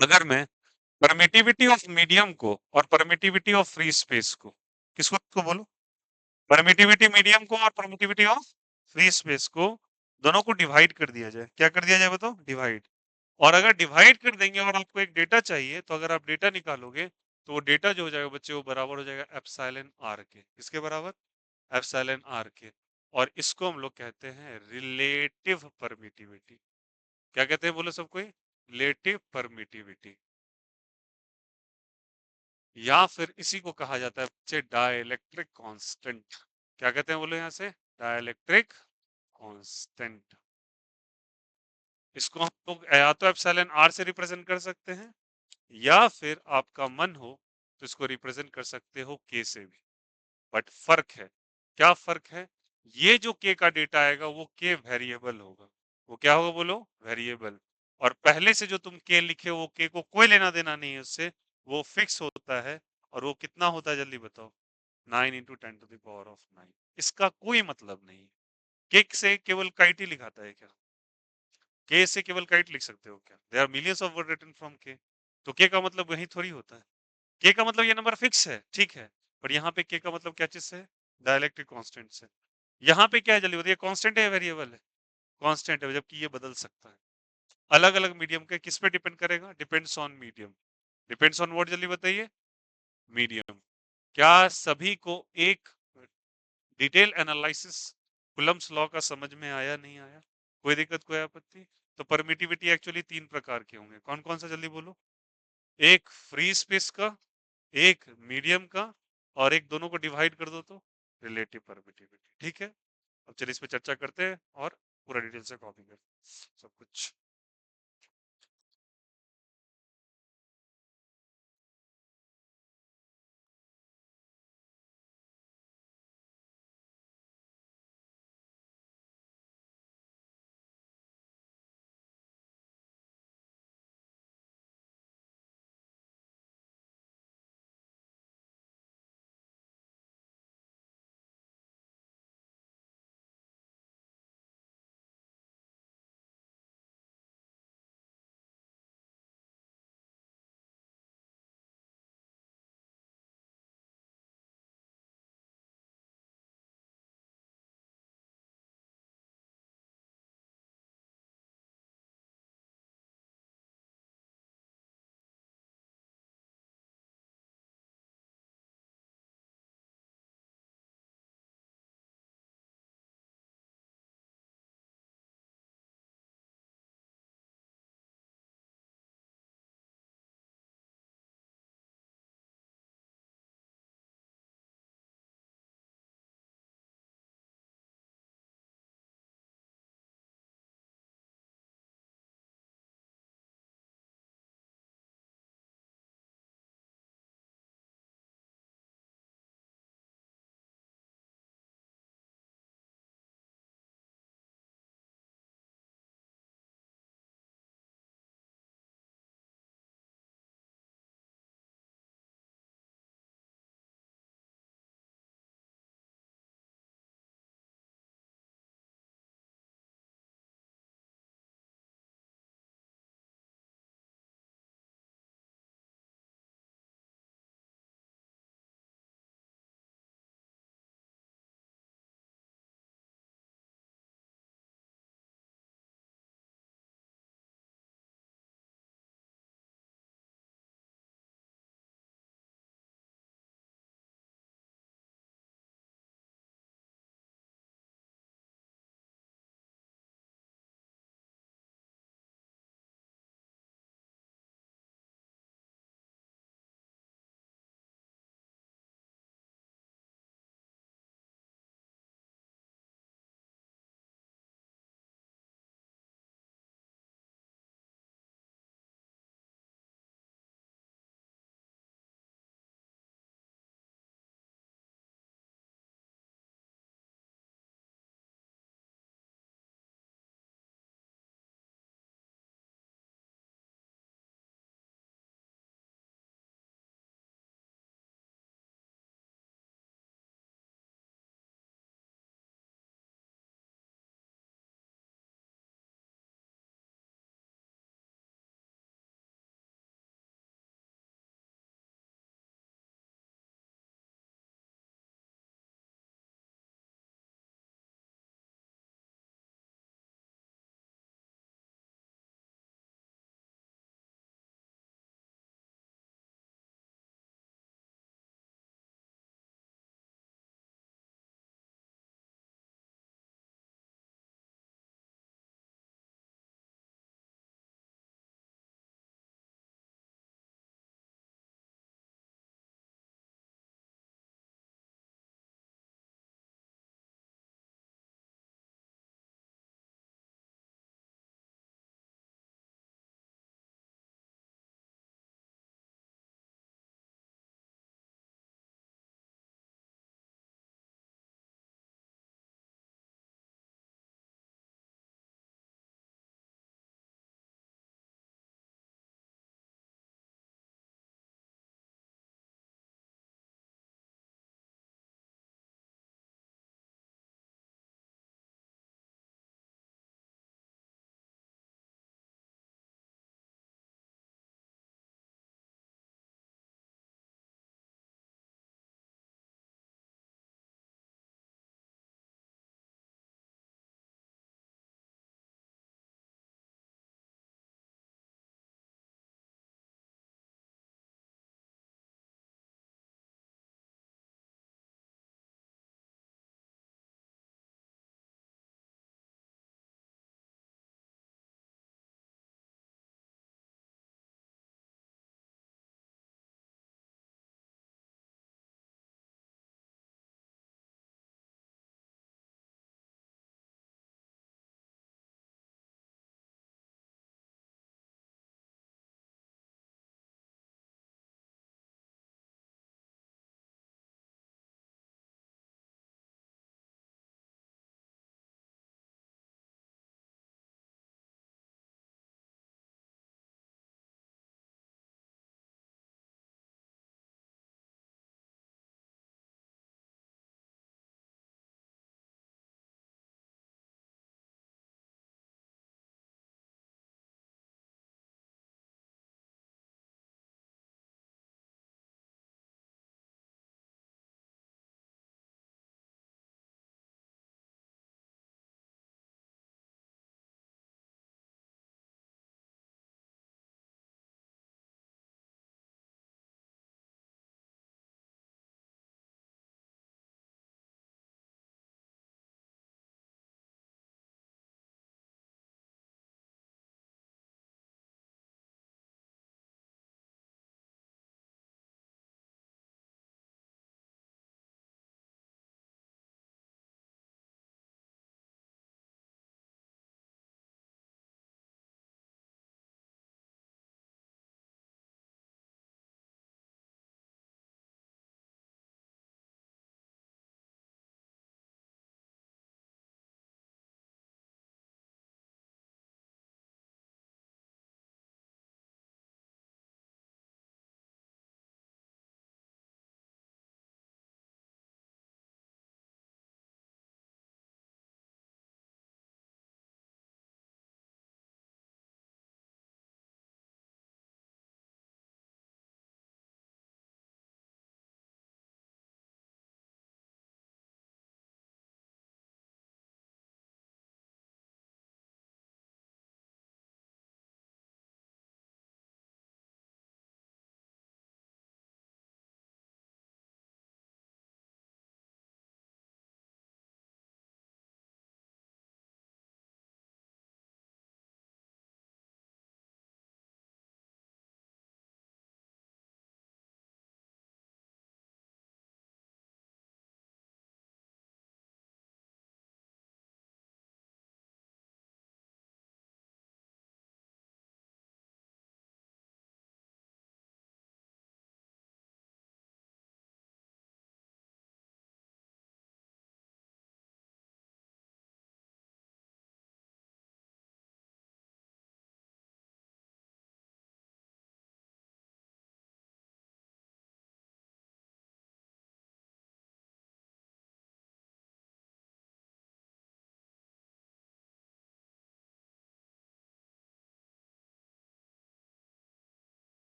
[SPEAKER 1] अगर मैं परमिटिविटी ऑफ मीडियम को और परमिटिविटी ऑफ फ्री स्पेस को, किसको बोलो, परमिटिविटी मीडियम को और परमिटिविटी ऑफ फ्री स्पेस को, दोनों को डिवाइड कर दिया जाए, क्या कर दिया जाए बताओ, डिवाइड। और अगर डिवाइड कर देंगे और आपको एक डेटा चाहिए, तो अगर आप डेटा निकालोगे, तो वो डेटा जो हो जाएगा बच्चे, वो बराबर हो जाएगा एप्सिलॉन आर के, किसके बराबर, एप्सिलॉन आर के। और इसको हम लोग कहते हैं रिलेटिव परमिटिविटी। क्या कहते हैं बोलो सब कोई, रिलेटिव परमिटिविटी, या फिर इसी को कहा जाता है बच्चे डाइलेक्ट्रिक कांस्टेंट। क्या कहते हैं बोलो यहां से, डाइलेक्ट्रिक कांस्टेंट। इसको हम लोग या तो एप्सिलॉन आर से रिप्रेजेंट कर सकते हैं, या फिर आपका मन हो तो इसको रिप्रेजेंट कर सकते हो के से भी। बट फर्क है, क्या फर्क है, ये जो के का डेटा आएगा वो के वेरिएबल होगा। वो क्या होगा बोलो, वेरिएबल। और पहले से जो तुम के लिखे, वो के को कोई लेना देना नहीं है उससे, वो फिक्स होता है। और वो कितना होता है जल्दी बताओ, 9 इंटू 10⁻⁹। इसका कोई मतलब नहीं है। के से केवल काइट ही लिखाता है क्या, के से केवल काइट लिख सकते हो क्या, there are millions of word written from K. तो के का मतलब वही थोड़ी होता है, के का मतलब ये नंबर फिक्स है, ठीक है। पर यहाँ पे के का मतलब क्या चीज से, डायलेक्ट्रिक कांस्टेंट से। यहाँ पे क्या है जल्दी बताइए, कांस्टेंट है या वेरिएबल है, कांस्टेंट है, जबकि ये बदल सकता है। अलग अलग मीडियम के किस पे डिपेंड करेगा, depends on medium, depends on what जल्दी बताइए, मीडियम। क्या सभी को एक डिटेल एनालिसिस कुलम्स लॉ का समझ में आया, नहीं आया, कोई दिक्कत, कोई आपत्ति। तो परमिटिविटी एक्चुअली तीन प्रकार के होंगे, कौन कौन सा जल्दी बोलो, एक फ्री स्पेस का, एक मीडियम का, और एक दोनों को डिवाइड कर दो तो रिलेटिव परमिटिविटी। ठीक है, अब चलिए इस पे चर्चा करते हैं और पूरा डिटेल से कॉपी करते हैं सब कुछ।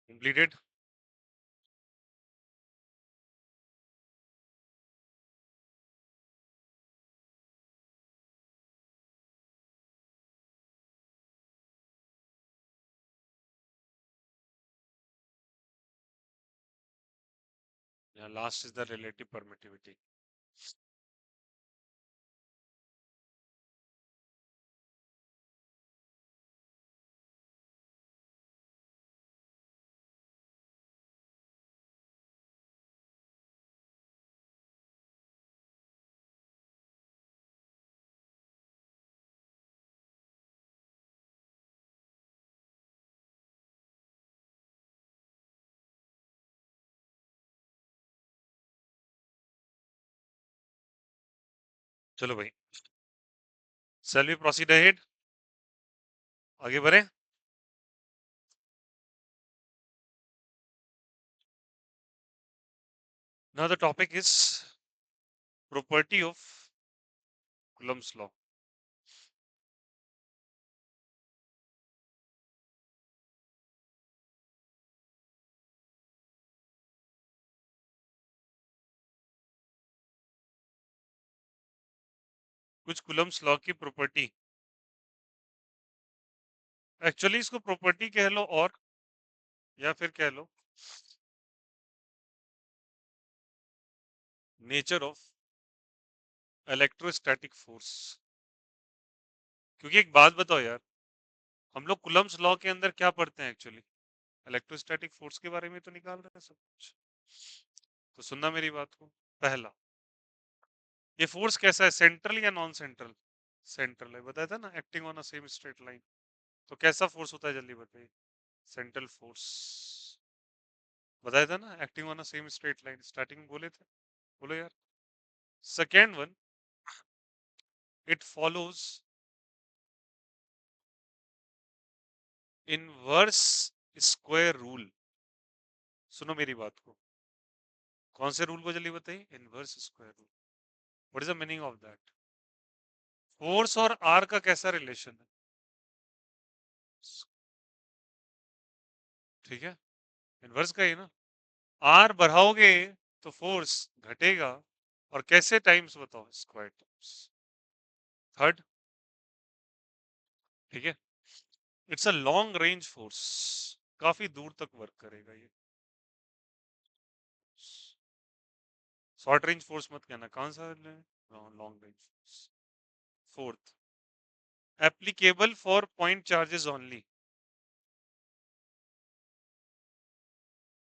[SPEAKER 1] Completed. Yeah, last is the relative permittivity. चलो भाई, shall we proceed ahead? आगे बढ़े। Now the topic is property of Coulomb's law. कुछ Coulomb's law की प्रॉपर्टी, एक्चुअली इसको प्रॉपर्टी कह लो और या फिर कह लो नेचर ऑफ इलेक्ट्रोस्टैटिक फोर्स। क्योंकि एक बात बताओ यार, हम लोग कुलम्स लॉ के अंदर क्या पढ़ते हैं एक्चुअली? इलेक्ट्रोस्टैटिक फोर्स के बारे में तो निकाल रहे हैं सब कुछ। तो सुनना मेरी बात को। पहला, ये फोर्स कैसा है, सेंट्रल या नॉन सेंट्रल? सेंट्रल है, बताया था ना, acting on a same straight line. तो कैसा फोर्स होता है जल्दी बताइए? Central force. बताया था ना, acting on a same straight line, starting में बोले थे। बोलो यार। Second one, it follows inverse square rule. सुनो मेरी बात को। कौन से रूल को जल्दी बताइए? Inverse square rule. What is the meaning of that? Force और आर का कैसा रिलेशन है? ठीक है, इनवर्स का ही ना। आर बढ़ाओगे तो फोर्स घटेगा, और कैसे टाइम्स बताओ? Square times. थर्ड, ठीक है, it's a long range force, काफी दूर तक वर्क करेगा ये। शॉर्ट रेंज फोर्स मत कहना, कौन सा long range force. Fourth, applicable for point charges only.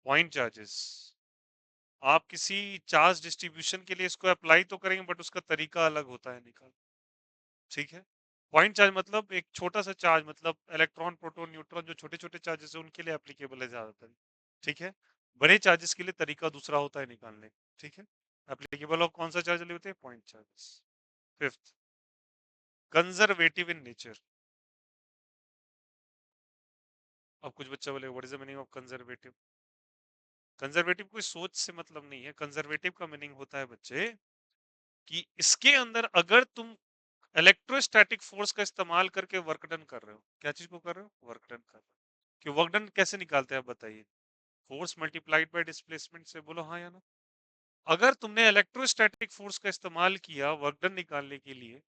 [SPEAKER 1] Point charges, आप किसी चार्ज डिस्ट्रीब्यूशन के लिए इसको अप्लाई तो करेंगे, बट उसका तरीका अलग होता है निकाल। ठीक है, पॉइंट चार्ज मतलब एक छोटा सा चार्ज, मतलब इलेक्ट्रॉन प्रोटॉन न्यूट्रॉन, जो छोटे छोटे चार्जेस है उनके लिए एप्लीकेबल है ज्यादातर। ठीक है, बड़े चार्जेस के लिए तरीका दूसरा होता है निकालने। ठीक है, एप्लीकेबल और कौन सा चार्ज होते हैं? Point charges. Fifth, conservative in nature. अब कुछ बच्चा बोले what is the meaning of conservative? Conservative कोई सोच से मतलब नहीं है। कंजर्वेटिव का मीनिंग होता है बच्चे कि इसके अंदर अगर तुम इलेक्ट्रोस्टैटिक फोर्स का इस्तेमाल करके वर्क डन कर रहे हो, क्या चीज को कर रहे हो? वर्क डन कर रहे हो। कि वर्क डन कैसे निकालते हैं आप बताइए? फोर्स मल्टीप्लाइड बाय डिस्प्लेसमेंट से। बोलो हाँ या ना। अगर तुमने इलेक्ट्रोस्टैटिक फोर्स का इस्तेमाल किया वर्क डन निकालने के लिए,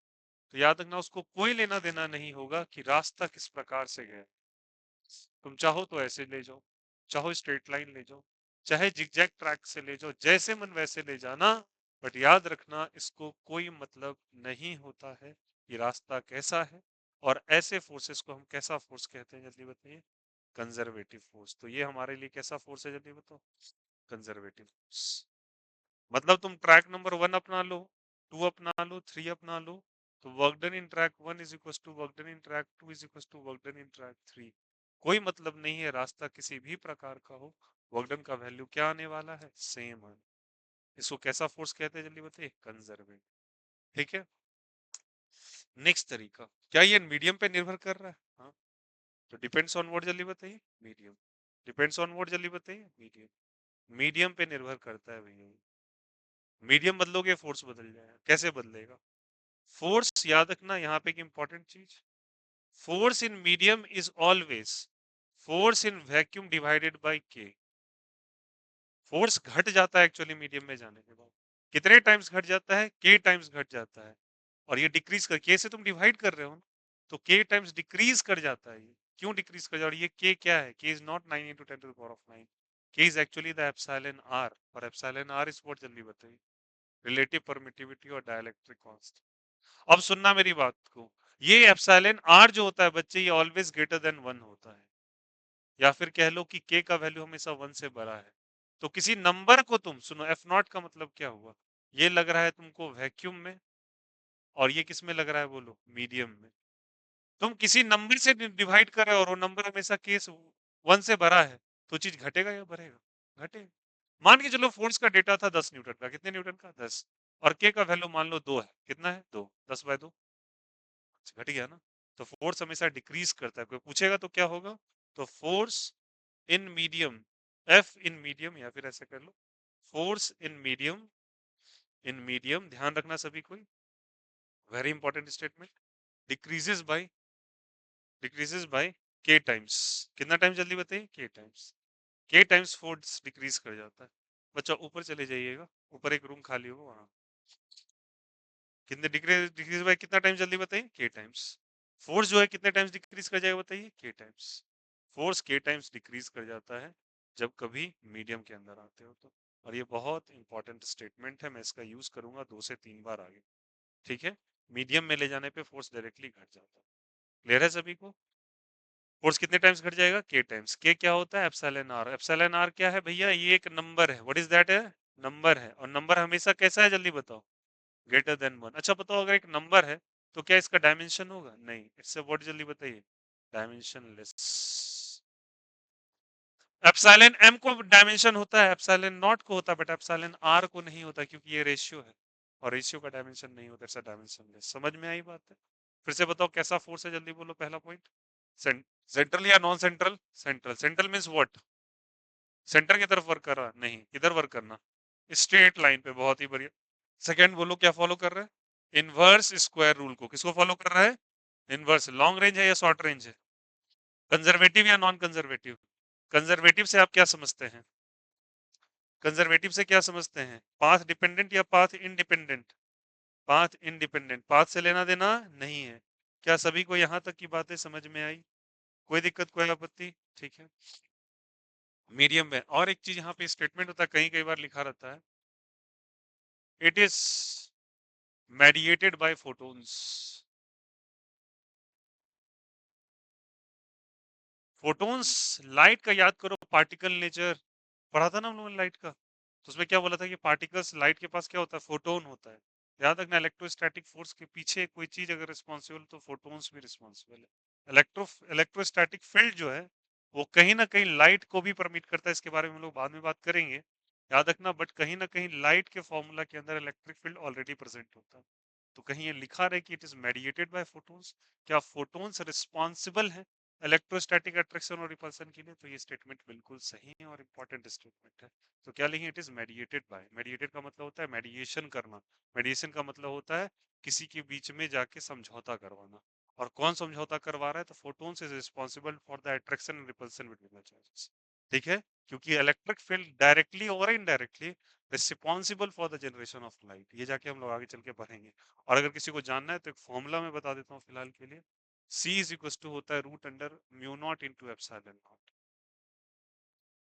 [SPEAKER 1] तो याद रखना उसको कोई लेना देना नहीं होगा कि रास्ता किस प्रकार से गया। तुम चाहो तो ऐसे ले जाओ, चाहो स्ट्रेट लाइन ले जाओ, चाहे जिगजैग ट्रैक से ले जाओ, जैसे मन वैसे ले जाना। बट याद रखना इसको कोई मतलब नहीं होता है कि रास्ता कैसा है। और ऐसे फोर्सेस को हम कैसा फोर्स कहते हैं जल्दी बताइए? Conservative force. तो ये हमारे लिए कैसा फोर्स है जल्दी बताओ? Conservative force. मतलब तुम ट्रैक नंबर 1 अपना लो, 2 अपना लो, 3 अपना लो, तो work done in track 1 is equal to work done in track 2 is equal to work done in track 3। कोई मतलब नहीं है रास्ता किसी भी प्रकार का हो, वर्क डन का वैल्यू क्या आने वाला है? सेम है। इसको कैसा फोर्स कहते हैं जल्दी बताइए? कंजर्वेटिव। ठीक है, नेक्स्ट तरीका, क्या ये मीडियम पे निर्भर कर रहा है? हाँ, तो डिपेंड्स ऑन व्हाट जल्दी बताइए? मीडियम। डिपेंड्स ऑन व्हाट जल्दी बताइए? मीडियम। मीडियम पे निर्भर करता है भैया। मीडियम बदलोगे फोर्स बदल जाएगा। कैसे बदलेगा? फोर्स याद रखना यहाँ पे एक इंपॉर्टेंट चीज, force in medium is always, force in vacuum divided by के। फोर्स घट जाता है एक्चुअली मीडियम में जाने के बाद। कितने टाइम्स घट जाता है? के टाइम्स घट जाता है। और ये डिक्रीज कर, के से तुम डिवाइड कर रहे हो ना, तो के टाइम्स डिक्रीज कर जाता है। ये क्यों डिक्रीज कर जाता है? और ये के क्या है? K is not 9 into 10 to the power of 9। K is actually the epsilon r, और एप्सिलॉन आर इज व्हाट, जल्दी बताइए। रिलेटिव परमिटिविटी और डाइलेक्ट्रिक कांस्टेंट। अब सुनना मेरी बात को, ये एप्सिलॉन आर जो होता है बच्चे, ये ऑलवेज ग्रेटर देन 1 होता है, या फिर कह लो कि के का वैल्यू हमेशा 1 से बड़ा है। तो किसी नंबर को तुम सुनो, एफ नॉट का मतलब क्या हुआ? ये लग रहा है तुमको वैक्यूम में, और ये किस में लग रहा है बोलो? मीडियम में। तुम किसी नंबर से डिवाइड कर रहे हो और वो नंबर हमेशा केस 1 से बड़ा है, तो चीज घटेगा या बढ़ेगा? घटेगा। मान के चलो फोर्स का डेटा था 10 न्यूटन का, कितने न्यूटन का? 10। और के का वैल्यू मान लो 2 है, कितना है? 2, 10/2, घट गया ना। तो फोर्स हमेशा डिक्रीज करता है। कोई पूछेगा तो क्या होगा? तो force in medium, F in medium, या फिर ऐसे कर लो, फोर्स इन मीडियम, ध्यान रखना सभी कोई, very important statement, decreases by, decreases by के टाइम्स। कितना टाइम जल्दी बताइए? के टाइम्स। के टाइम्स फोर्स डिक्रीज कर जाता है। बच्चा ऊपर चले जाइएगा, ऊपर एक रूम खाली होगा वहां। कितने डिक्रीज, डिक्रीज बाय कितना टाइम जल्दी बताइए? के टाइम्स। फोर्स जो है कितने टाइम्स डिक्रीज कर जाएगा बताइए? के टाइम्स। फोर्स के टाइम्स डिक्रीज कर जाता है जब कभी मीडियम के अंदर आते हो तो। और ये बहुत इंपॉर्टेंट स्टेटमेंट है, मैं इसका यूज करूंगा 2 से 3 बार आगे। ठीक है? मीडियम में ले जाने पे फोर्स डायरेक्टली घट जाता है। क्लियर है सभी को? फोर्स कितने टाइम्स घट जाएगा? के टाइम्स। के क्या होता है? Epsilon R. एप्सिलॉन आर क्या है भैया? ये एक नंबर है। What is that? है नंबर है, और नंबर हमेशा कैसा है जल्दी बताओ? Greater than 1। अच्छा बताओ, अगर एक नंबर है तो क्या इसका डायमेंशन होगा? नहीं, इट्स व्हाट, जल्दी बताइए? डायमेंशनलेस। एप्सिलॉन एम को डायमेंशन होता है, एप्सिलॉन नॉट को होता है, बट एप्सिलॉन आर को नहीं होता, क्योंकि ये रेशियो है, और रेशियो का डायमेंशन नहीं होता, ऐसा डायमेंशनलेस। समझ में आई बात है? फिर से बताओ कैसा फोर्स है, जल्दी बोलो पहला पॉइंट। सेंट्रल या non central? Central. Central means what? Centre की तरफ वर्क कर रहा? नहीं, किधर वर्क करना? स्ट्रेट लाइन पे। बहुत ही बढ़िया। सेकंड बोलो क्या फॉलो कर रहा है? इनवर्स स्क्वायर रूल को। किसको फॉलो कर रहा है? इनवर्स। लॉन्ग रेंज है या शॉर्ट रेंज है? कंजर्वेटिव या नॉन कंजर्वेटिव? कंजर्वेटिव से आप क्या समझते हैं? कंजर्वेटिव से क्या समझते हैं? पाथ डिपेंडेंट या path independent? Path independent. Path से लेना देना नहीं है। क्या सभी को यहां तक की बातें समझ में आई? कोई दिक्कत, कोई आपत्ति? ठीक है। मीडियम में और एक चीज यहाँ पे स्टेटमेंट होता है, कहीं कई बार लिखा रहता है, it is mediated bye photons. Photons, light का याद करो, पार्टिकल नेचर पढ़ा था ना हम लोगों ने लाइट का। तो उसमें क्या बोला था कि पार्टिकल्स, लाइट के पास क्या होता है? फोटोन होता है। याद रखना, इलेक्ट्रोस्टैटिक फोर्स के पीछे कोई चीज अगर रिस्पॉन्सिबल, तो फोटोन्स भी रिस्पॉन्सिबल है। इलेक्ट्रोस्टैटिक फील्ड जो है वो कहीं ना कहीं लाइट को भी परमिट करता है, इसके बारे में हम लोग बाद में बात करेंगे, याद रखना। बट कहीं ना कहीं लाइट के फॉर्मूला के अंदर इलेक्ट्रिक फील्ड ऑलरेडी प्रेजेंट होता है। तो कहीं ये लिखा रहे कि it is mediated bye photons, क्या फोटोन्स रिस्पॉन्सिबल है इलेक्ट्रोस्टैटिक अट्रैक्शन और रिपल्सन के लिए? तो ये स्टेटमेंट बिल्कुल सही है और इंपॉर्टेंट स्टेटमेंट है। तो क्या लिखें? It is mediated bye. Mediated का मतलब होता है मेडिएशन करना। मेडिएशन का मतलब होता है किसी के बीच में जाके समझौता करवाना। और कौन समझौता करवा रहा है? तो photons is responsible for the attraction and repulsion between the charges. ठीक है? क्योंकि इलेक्ट्रिक फील्ड डायरेक्टली और indirectly responsible for the generation of light. ये जाके हम लोग आगे चल के पढ़ेंगे। और अगर किसी को जानना है तो एक फॉर्मूला मैं बता देता हूँ फिलहाल के लिए। C इज इक्वल टू होता है root under mu naught into epsilon naught.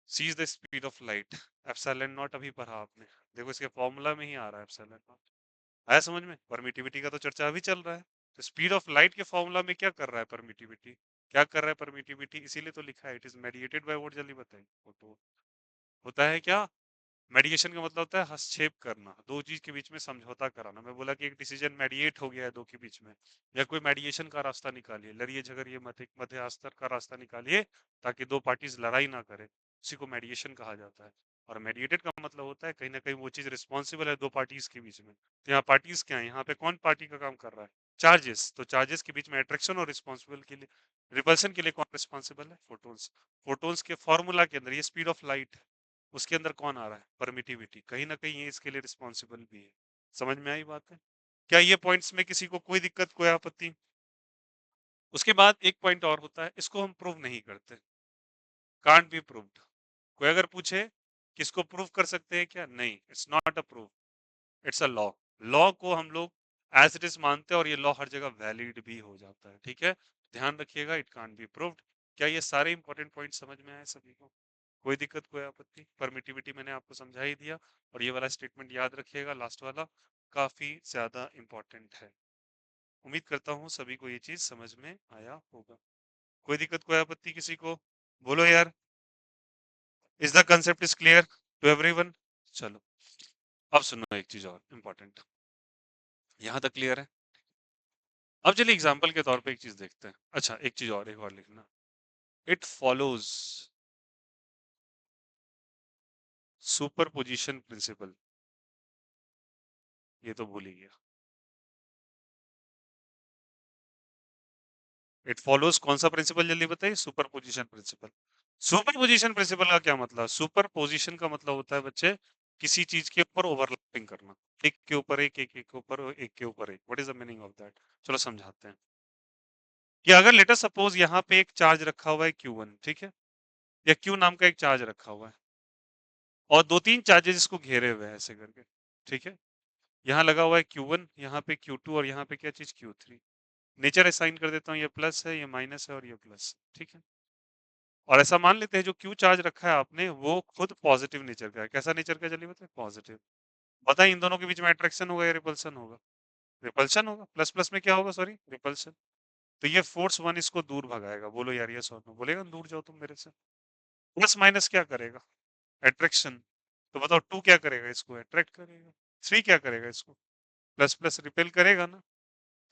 [SPEAKER 1] C is the speed of light. Epsilon naught अभी पढ़ा आपने, देखो इसके फॉर्मूला में ही आ रहा है एप्सिलॉन नॉट। आया समझ में? परमिटिविटी का तो चर्चा अभी चल रहा है। तो स्पीड ऑफ लाइट के फॉर्मूला में क्या कर रहा है? परमिटिविटी। क्या कर रहा है? परमिटिविटी। इसीलिए तो लिखा है it is mediated by what, जल्दी बताइए? फोटो। होता है क्या? मेडिएशन का मतलब होता है हस्तक्षेप करना, दो चीज के बीच में समझौता कराना। मैं बोला कि एक डिसीजन मेडिएट हो गया है दो के बीच में, या कोई मेडिएशन का रास्ता निकालिए, लड़िए झगड़िए, मध्यस्तर का रास्ता निकालिए, ताकि दो पार्टीज लड़ाई ना करे, उसी को मेडिएशन कहा जाता है। और मेडिएटेड का मतलब होता है कहीं ना कहीं वो चीज रिस्पॉन्सिबल है दो पार्टीज के बीच में। तो यहाँ पार्टीज क्या है? यहाँ पे कौन पार्टी का काम कर रहा है? चार्जेस। तो चार्जेस के बीच में अट्रैक्शन और रिस्पॉन्सिबल के लिए, रिपल्सन के लिए कौन रिस्पॉन्सिबल है? फोटोन्स। फोटोन्स के फॉर्मूला के अंदर ये स्पीड ऑफ लाइट, उसके अंदर कौन आ रहा है? परमिटिविटी। कहीं ना कहीं ये इसके लिए रिस्पॉन्सिबल भी है। समझ में आई बात है? क्या ये पॉइंट्स में किसी को कोई दिक्कत, कोई आपत्ति? उसके बाद एक पॉइंट और होता है, इसको हम प्रूव नहीं करते। Can't be proved. कोई अगर पूछे किसको प्रूव कर सकते हैं क्या, नहीं, it's not a proof, it's a law. Law को हम लोग एज इट इज मानते हैं और ये लॉ हर जगह वैलिड भी हो जाता है, ठीक है। ध्यान रखिएगा, इट कांट बी प्रूव्ड। क्या ये सारे इंपॉर्टेंट पॉइंट समझ में आए सभी को? कोई दिक्कत, कोई आपत्ति? परमिटिविटी मैंने आपको समझा ही दिया, और ये वाला स्टेटमेंट याद रखिएगा, लास्ट वाला काफी ज्यादा इंपॉर्टेंट है। उम्मीद करता हूँ सभी को ये चीज समझ में आया होगा। कोई दिक्कत, कोई आपत्ति किसी को? बोलो यार, is the concept is clear to everyone? चलो, अब सुनो एक चीज और इंपॉर्टेंट। यहां तक क्लियर है? अब चलिए एग्जांपल के तौर पे एक चीज देखते हैं। अच्छा, एक चीज और, एक और लिखना। It follows superposition principle. ये तो भूल ही गया। इट फॉलोज कौन सा प्रिंसिपल, जल्दी बताइए? Superposition principle. सुपरपोजिशन प्रिंसिपल का क्या मतलब? सुपरपोजिशन का मतलब होता है बच्चे, किसी चीज के ऊपर ओवरलैपिंग करना। एक के ऊपर एक, एक के ऊपर एक के ऊपर एक। What is the meaning of that? चलो समझाते हैं। कि अगर लेटर सपोज यहाँ पे एक चार्ज रखा हुआ है Q1, ठीक है, या Q नाम का एक चार्ज रखा हुआ है, और दो तीन चार्जेस इसको घेरे हुए हैं ऐसे करके, ठीक है। यहाँ लगा हुआ है Q1, यहाँ पे Q2, और यहाँ पे क्या चीज Q3। नेचर असाइन कर देता हूँ, ये प्लस है, ये माइनस है, और ये प्लस, ठीक है। और ऐसा मान लेते हैं जो Q चार्ज रखा है आपने, वो खुद पॉजिटिव नेचर का है। कैसा नेचर का, चलिए बताइए? पॉजिटिव। बताइए इन दोनों के बीच में अट्रैक्शन होगा या रिपल्सन होगा? रिपल्शन होगा। प्लस प्लस में क्या होगा, सॉरी, रिपल्सन। तो ये फोर्स वन इसको दूर भगाएगा। बोलो यार, ये सॉरी बोलेगा, दूर जाओ तुम मेरे से। प्लस माइनस क्या करेगा? अट्रैक्शन। तो बताओ, टू क्या करेगा? इसको अट्रैक्ट करेगा। थ्री क्या करेगा? इसको प्लस प्लस रिपेल करेगा ना।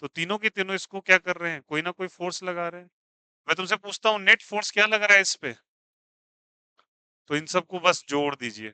[SPEAKER 1] तो तीनों के तीनों इसको क्या कर रहे हैं? कोई ना कोई फोर्स लगा रहे हैं। मैं तुमसे पूछता हूँ, नेट फोर्स क्या लग रहा है इस पे? तो इन सबको बस जोड़ दीजिए।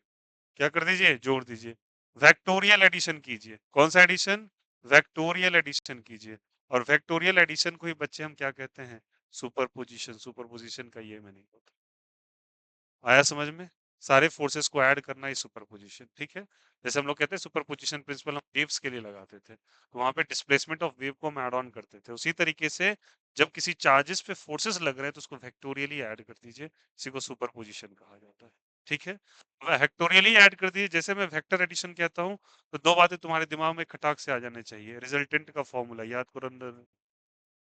[SPEAKER 1] क्या कर दीजिए? जोड़ दीजिए। वेक्टोरियल एडिशन कीजिए। कौन सा एडिशन? वेक्टोरियल एडिशन कीजिए। और वेक्टोरियल एडिशन को ही बच्चे हम क्या कहते हैं? सुपरपोजिशन। सुपरपोजिशन का ये मीनिंग होता है। आया समझ में? सारे फोर्सेस को ऐड करना ही सुपरपोजिशन, ठीक है। जैसे हम लोग कहते हैं सुपरपोजिशन प्रिंसिपल हम वेव्स के लिए लगाते थे, तो वहां पे डिस्प्लेसमेंट ऑफ वेव को हम ऐड ऑन करते थे। उसी तरीके से जब किसी चार्जेस पे फोर्सेस लग रहे हैं तो उसको वेक्टोरियली ऐड कर दीजिए, इसी को सुपरपोजिशन कहा जाता है, ठीक है। वेक्टोरियली ऐड कर दीजिए। जैसे मैं वेक्टर एडिशन कहता हूँ, तो दो बातें तुम्हारे दिमाग में खटाक से आ जाने चाहिए। रिजल्टेंट का फॉर्मूला याद करो, अंदर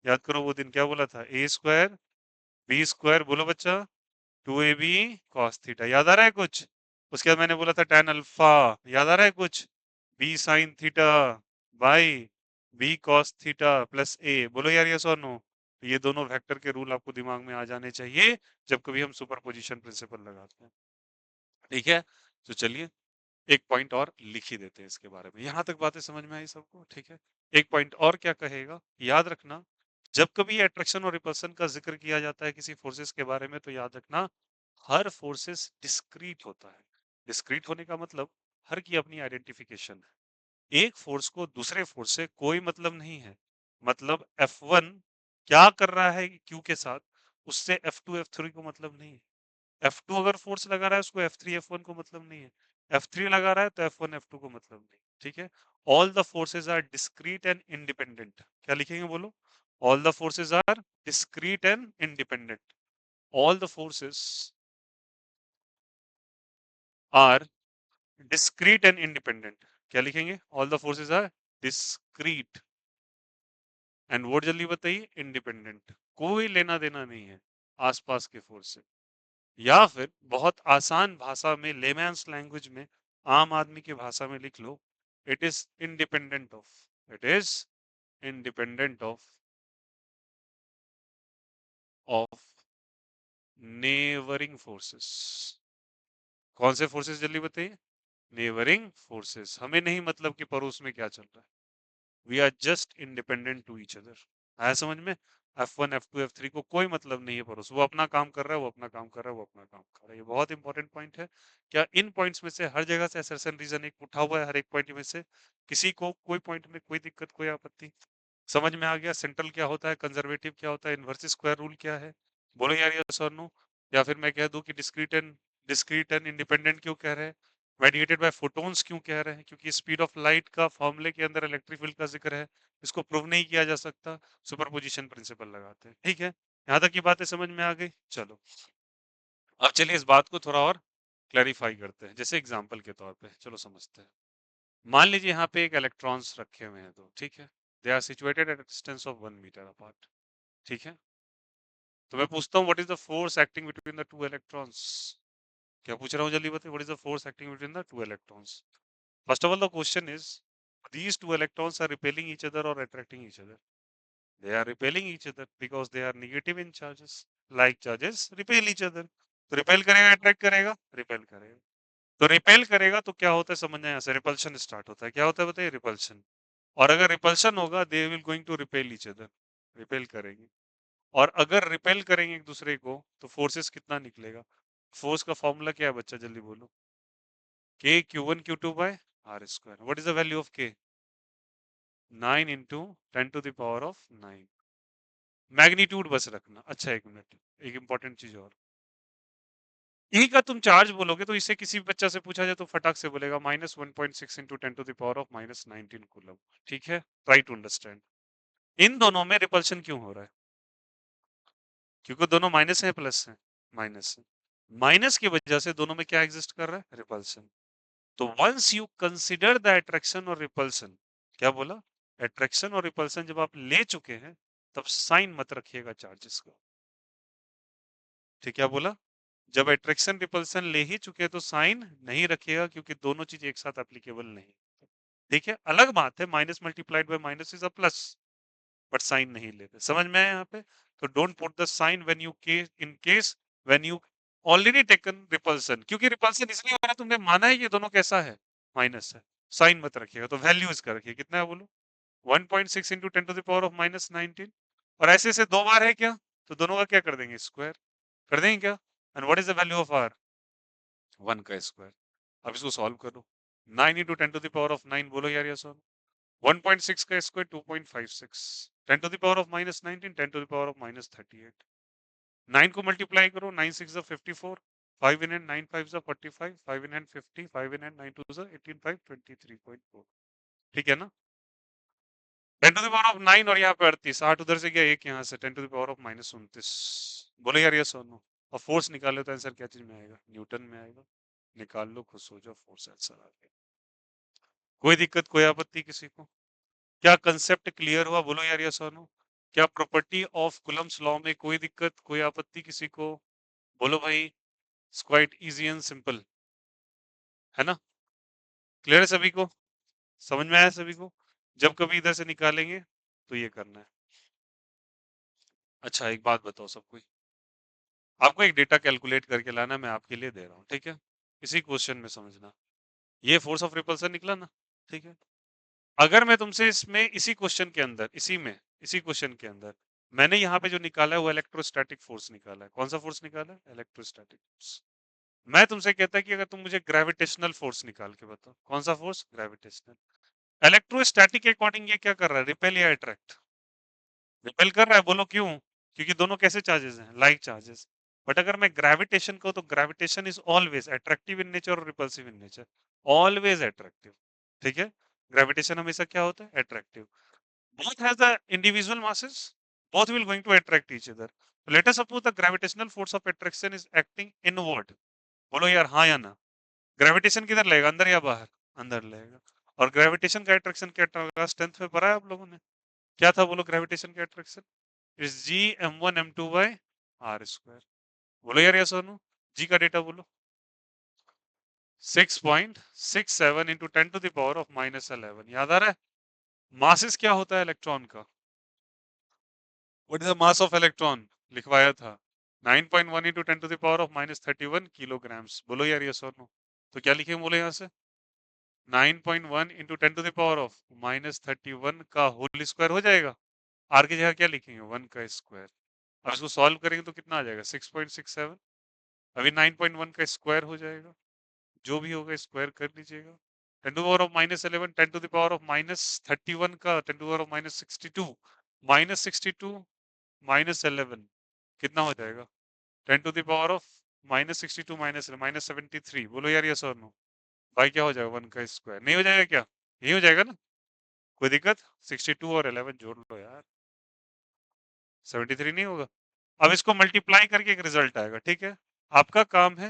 [SPEAKER 1] याद करो। वो दिन क्या बोला था? ए स्क्वायर बी स्क्वायर, बोलो बच्चा, 2ab cos थीटा। याद आ रहा है कुछ? उसके बाद मैंने बोला था tan अल्फा। याद आ रहा है कुछ? b sin theta by b cos theta plus a। बोलो यार यस और नो? ये दोनों वेक्टर के रूल आपको दिमाग में आ जाने चाहिए जब कभी हम सुपरपोजिशन प्रिंसिपल लगाते हैं, ठीक है। तो चलिए एक पॉइंट और लिख ही देते हैं इसके बारे में। यहां तक बातें समझ में आई सबको? ठीक है। एक पॉइंट और क्या कहेगा, याद रखना। जब कभी अट्रैक्शन और रिपल्सन का जिक्र किया जाता है किसी फोर्सेस के बारे में, तो याद रखना हर फोर्सेस डिस्क्रीट होता है। डिस्क्रीट होने का मतलब हर की अपनी आइडेंटिफिकेशन है। एक फोर्स को दूसरे फोर्स से कोई मतलब नहीं है। मतलब F1 क्या कर रहा है Q के साथ, उससे F2 F3 को मतलब नहीं है। F2 अगर फोर्स लगा रहा है, उसको F3 F1 को मतलब नहीं है। F3 लगा रहा है तो F1 F2 को मतलब नहीं, ठीक है। All the forces are discrete and independent. क्या लिखेंगे, बोलो? All the forces are discrete and independent. All the forces are discrete and independent. क्या लिखेंगे? All the forces are discrete and word जल्दी बताइए, इंडिपेंडेंट। कोई लेना देना नहीं है आसपास के फोर्स से। या फिर बहुत आसान भाषा में, लेमैन्स लैंग्वेज में, आम आदमी की भाषा में लिख लो, it is independent of, it is independent of neighbouring forces. कौन से फोर्सेस जल्दी बताइए? Neighbouring forces. हमें नहीं मतलब कि पड़ोस में क्या चल रहा है। We are just independent to each other. आया समझ में? F1 F2 F3 को कोई मतलब नहीं है पड़ोस। वो अपना काम कर रहा है, वो अपना काम कर रहा है, वो अपना काम कर रहा है। ये बहुत इंपॉर्टेंट पॉइंट है। क्या इन पॉइंट्स में से हर जगह से असर्शन रीजन एक उठा हुआ है? हर एक पॉइंट में से किसी को कोई पॉइंट में कोई दिक्कत, कोई आपत्ति? समझ में आ गया? सेंट्रल क्या होता है, कंजर्वेटिव क्या होता है, इनवर्स स्क्वायर रूल क्या है? बोलो यार यस और नो? या फिर मैं कह दूं कि डिस्क्रीट एंड इंडिपेंडेंट क्यों कह रहे हैं? मेडिएटेड बाय फोटॉन्स क्यों कह रहे हैं? क्योंकि स्पीड ऑफ लाइट का फॉर्मूले के अंदर इलेक्ट्रिक फील्ड का जिक्र है। इसको प्रूव नहीं किया जा सकता, सुपरपोजिशन प्रिंसिपल लगाते हैं, ठीक है। यहाँ तक की बातें समझ में आ गई? चलो अब चलिए इस बात को थोड़ा और क्लैरिफाई करते हैं, जैसे एग्जांपल के तौर पे चलो समझते हैं। मान लीजिए यहाँ पे एक इलेक्ट्रॉन्स रखे हुए हैं दो, ठीक है, they are situated at distance of 1 metre apart, ठीक है। तो मैं पूछता हूँ what is the force acting between the two electrons. क्या पूछ रहा हूँ जल्दी बताइए, what is the force acting between the two electrons. First of all the question is these two electrons are repelling each other or attracting each other. They are repelling each other because they are negative in charges. Like charges repel each other. तो repel करेगा attract करेगा, repel करेगा। तो repel करेगा तो क्या होता है समझना, यहाँ से रिपल्शन स्टार्ट होता है। क्या होता है बताइए, रिपल्शन। और अगर रिपल्शन होगा they will going to repel each other, repel करेंगे। और अगर रिपेल करेंगे एक दूसरे को तो फोर्सेस कितना निकलेगा। फोर्स का फॉर्मूला क्या है बच्चा, जल्दी बोलो। K Q1 Q2 by are square. What is the value of K, 9 into 10⁻⁹। Magnitude बस रखना। अच्छा एक मिनट, एक इंपॉर्टेंट चीज और। ई का तुम चार्ज बोलोगे तो इसे किसी बच्चा से पूछा जाए तो फटाक से बोलेगा -1.6 इंटू 10⁻⁻19 कूलम। ठीक है, ट्राई टू अंडरस्टैंड। इन दोनों में रिपल्शन क्यों हो रहा है, क्योंकि दोनों माइनस है प्लस है, माइनस है। माइनस की वजह से दोनों में क्या एग्जिस्ट कर रहा है, रिपल्शन। तो once you consider the attraction और रिपल्शन, क्या बोला, अट्रैक्शन और रिपल्शन जब आप ले चुके हैं तब साइन मत रखिएगा चार्जेस का। ठीक, क्या बोला, जब अट्रैक्शन रिपल्सन ले ही चुके हैं तो साइन नहीं रखिएगा, क्योंकि दोनों चीज एक साथ एप्लीकेबल नहीं। ठीक है, अलग बात है minus multiplied by minus is a plus, but sign नहीं लेते। समझ में आया यहाँ पे। तो don't put the sign when you case, in case when you already taken repulsion, क्योंकि रिपल्सन इसलिए हो रहा है तुमने माना है ये दोनों कैसा है, माइनस है। साइन मत रखिएगा, तो वैल्यू इसका रखिए, कितना है बोलो, 1.6 इंटू 10⁻⁻19। और ऐसे ऐसे दो बार है क्या, तो दोनों का क्या कर देंगे, स्क्वायर कर देंगे क्या। And what is the value of R, 1 का स्क्वायर। अब इसको सॉल्व करो, 9 इंटू 10⁻⁹ बोलो यार, यस और। 1.6 का स्क्वायर 2.56, 10⁻⁻19, 10⁻⁻38। 9 को मल्टीप्लाई करो, 9 6 54, 5 in hand 9 5 45, 5 in hand 50, 5 in hand 9 2 18, 5 23.4। ठीक है ना। 10⁻⁹ और यहाँ पे 38, 8 उधर से गया, एक यहाँ से 10⁻⁻29। बोलो यार यस और नो। और फोर्स निकालो तो आंसर क्या चीज में आएगा, न्यूटन में आएगा। निकाल लो, खुश हो जाओ, फोर्स आंसर आ गया। कोई दिक्कत, कोई आपत्ति किसी को। क्या कंसेप्ट क्लियर हुआ, बोलो यार यस और नो। क्या प्रॉपर्टी ऑफ कूलम्स लॉ में कोई दिक्कत, कोई आपत्ति किसी को, बोलो भाई। It's quite easy and simple, है ना। क्लियर है सभी को, समझ में आया सभी को। जब कभी इधर से निकालेंगे तो ये करना है। अच्छा एक बात बताओ सब कोई, आपको एक डेटा कैलकुलेट करके लाना, मैं आपके लिए दे रहा हूँ, ठीक है। इसी क्वेश्चन में समझना, ये फोर्स ऑफ रिपल्सन निकला ना, ठीक है। अगर मैं तुमसे इसमें इसी क्वेश्चन के अंदर, इसी क्वेश्चन के अंदर मैंने यहाँ पे जो निकाला है वो इलेक्ट्रोस्टैटिक फोर्स निकाला है। कौन सा फोर्स निकाला है, इलेक्ट्रोस्टैटिक फोर्स। मैं तुमसे कहता कि अगर तुम मुझे ग्रेविटेशनल फोर्स निकाल के बताओ, कौन सा फोर्स, ग्रेविटेशनल। इलेक्ट्रोस्टैटिक के अकॉर्डिंग ये क्या कर रहा है, रिपेल या अट्रैक्ट, रिपेल कर रहा है। बोलो क्यों, क्योंकि दोनों कैसे चार्जेस हैं, लाइक चार्जेस। बट अगर मैं ग्रेविटेशन को, तो gravitation is always attractive in nature और repulsive in nature, always attractive. ठीक है, ग्रेविटेशन हमेशा क्या होता है, attractive. both has the individual masses, both will going to attract each other. So let us suppose the gravitational force of attraction is acting inward। बोलो यार हाँ या ना। ग्रेविटेशन किधर लगेगा, अंदर या बाहर, अंदर लगेगा। और ग्रेविटेशन का अट्रैक्शन क्या होगा, स्ट्रेंथ में पढ़ा है आप लोगों ने, क्या था बोलो, ग्रेविटेशन का attraction is G m1 m2 by are square. बोलो यार यस और नो। जी का डेटा बोलो, 6.67 इंटू 10⁻⁻11। याद आ रहा है। मासेस क्या होता है इलेक्ट्रॉन का, what is the mass of electron, लिखवाया था 9.1 इंटू 10⁻⁻31 किलोग्राम्स। बोलो यार यस और नो। तो क्या लिखेंगे बोलो यहाँ से, 9.1 इंटू 10⁻⁻31 का होल स्क्वायर हो जाएगा। आर की जगह क्या लिखेंगे, 1 का स्क्वायर। अब इसको सॉल्व करेंगे तो कितना आ जाएगा, 6.67। अभी 9.1 का स्क्वायर हो जाएगा, जो भी होगा स्क्वायर कर लीजिएगा। 10⁻⁻11, 10⁻⁻31 का 10⁻⁻62, -62 -11 कितना हो जाएगा, 10⁻⁻62 -73। बोलो यार यस और नो। भाई क्या हो जाएगा, 1 का स्क्वायर। नहीं हो जाएगा क्या, यही हो जाएगा ना, कोई दिक्कत। 62 और 11 जोड़ लो यार, 73 नहीं होगा। अब इसको मल्टीप्लाई करके एक रिजल्ट आएगा, ठीक है। आपका काम है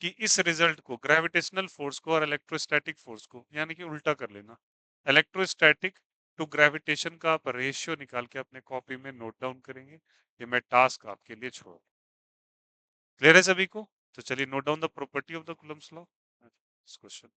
[SPEAKER 1] कि इस रिजल्ट को, ग्रेविटेशनल फोर्स को और इलेक्ट्रोस्टैटिक फोर्स को, यानी कि उल्टा कर लेना। इलेक्ट्रोस्टैटिक टू ग्रेविटेशन का आप रेशियो निकाल के अपने कॉपी में नोट डाउन करेंगे। ये मैं टास्क आपके लिए छोड़, क्लियर है सभी को? तो चलिए, note down the property of the Coulomb's law, question.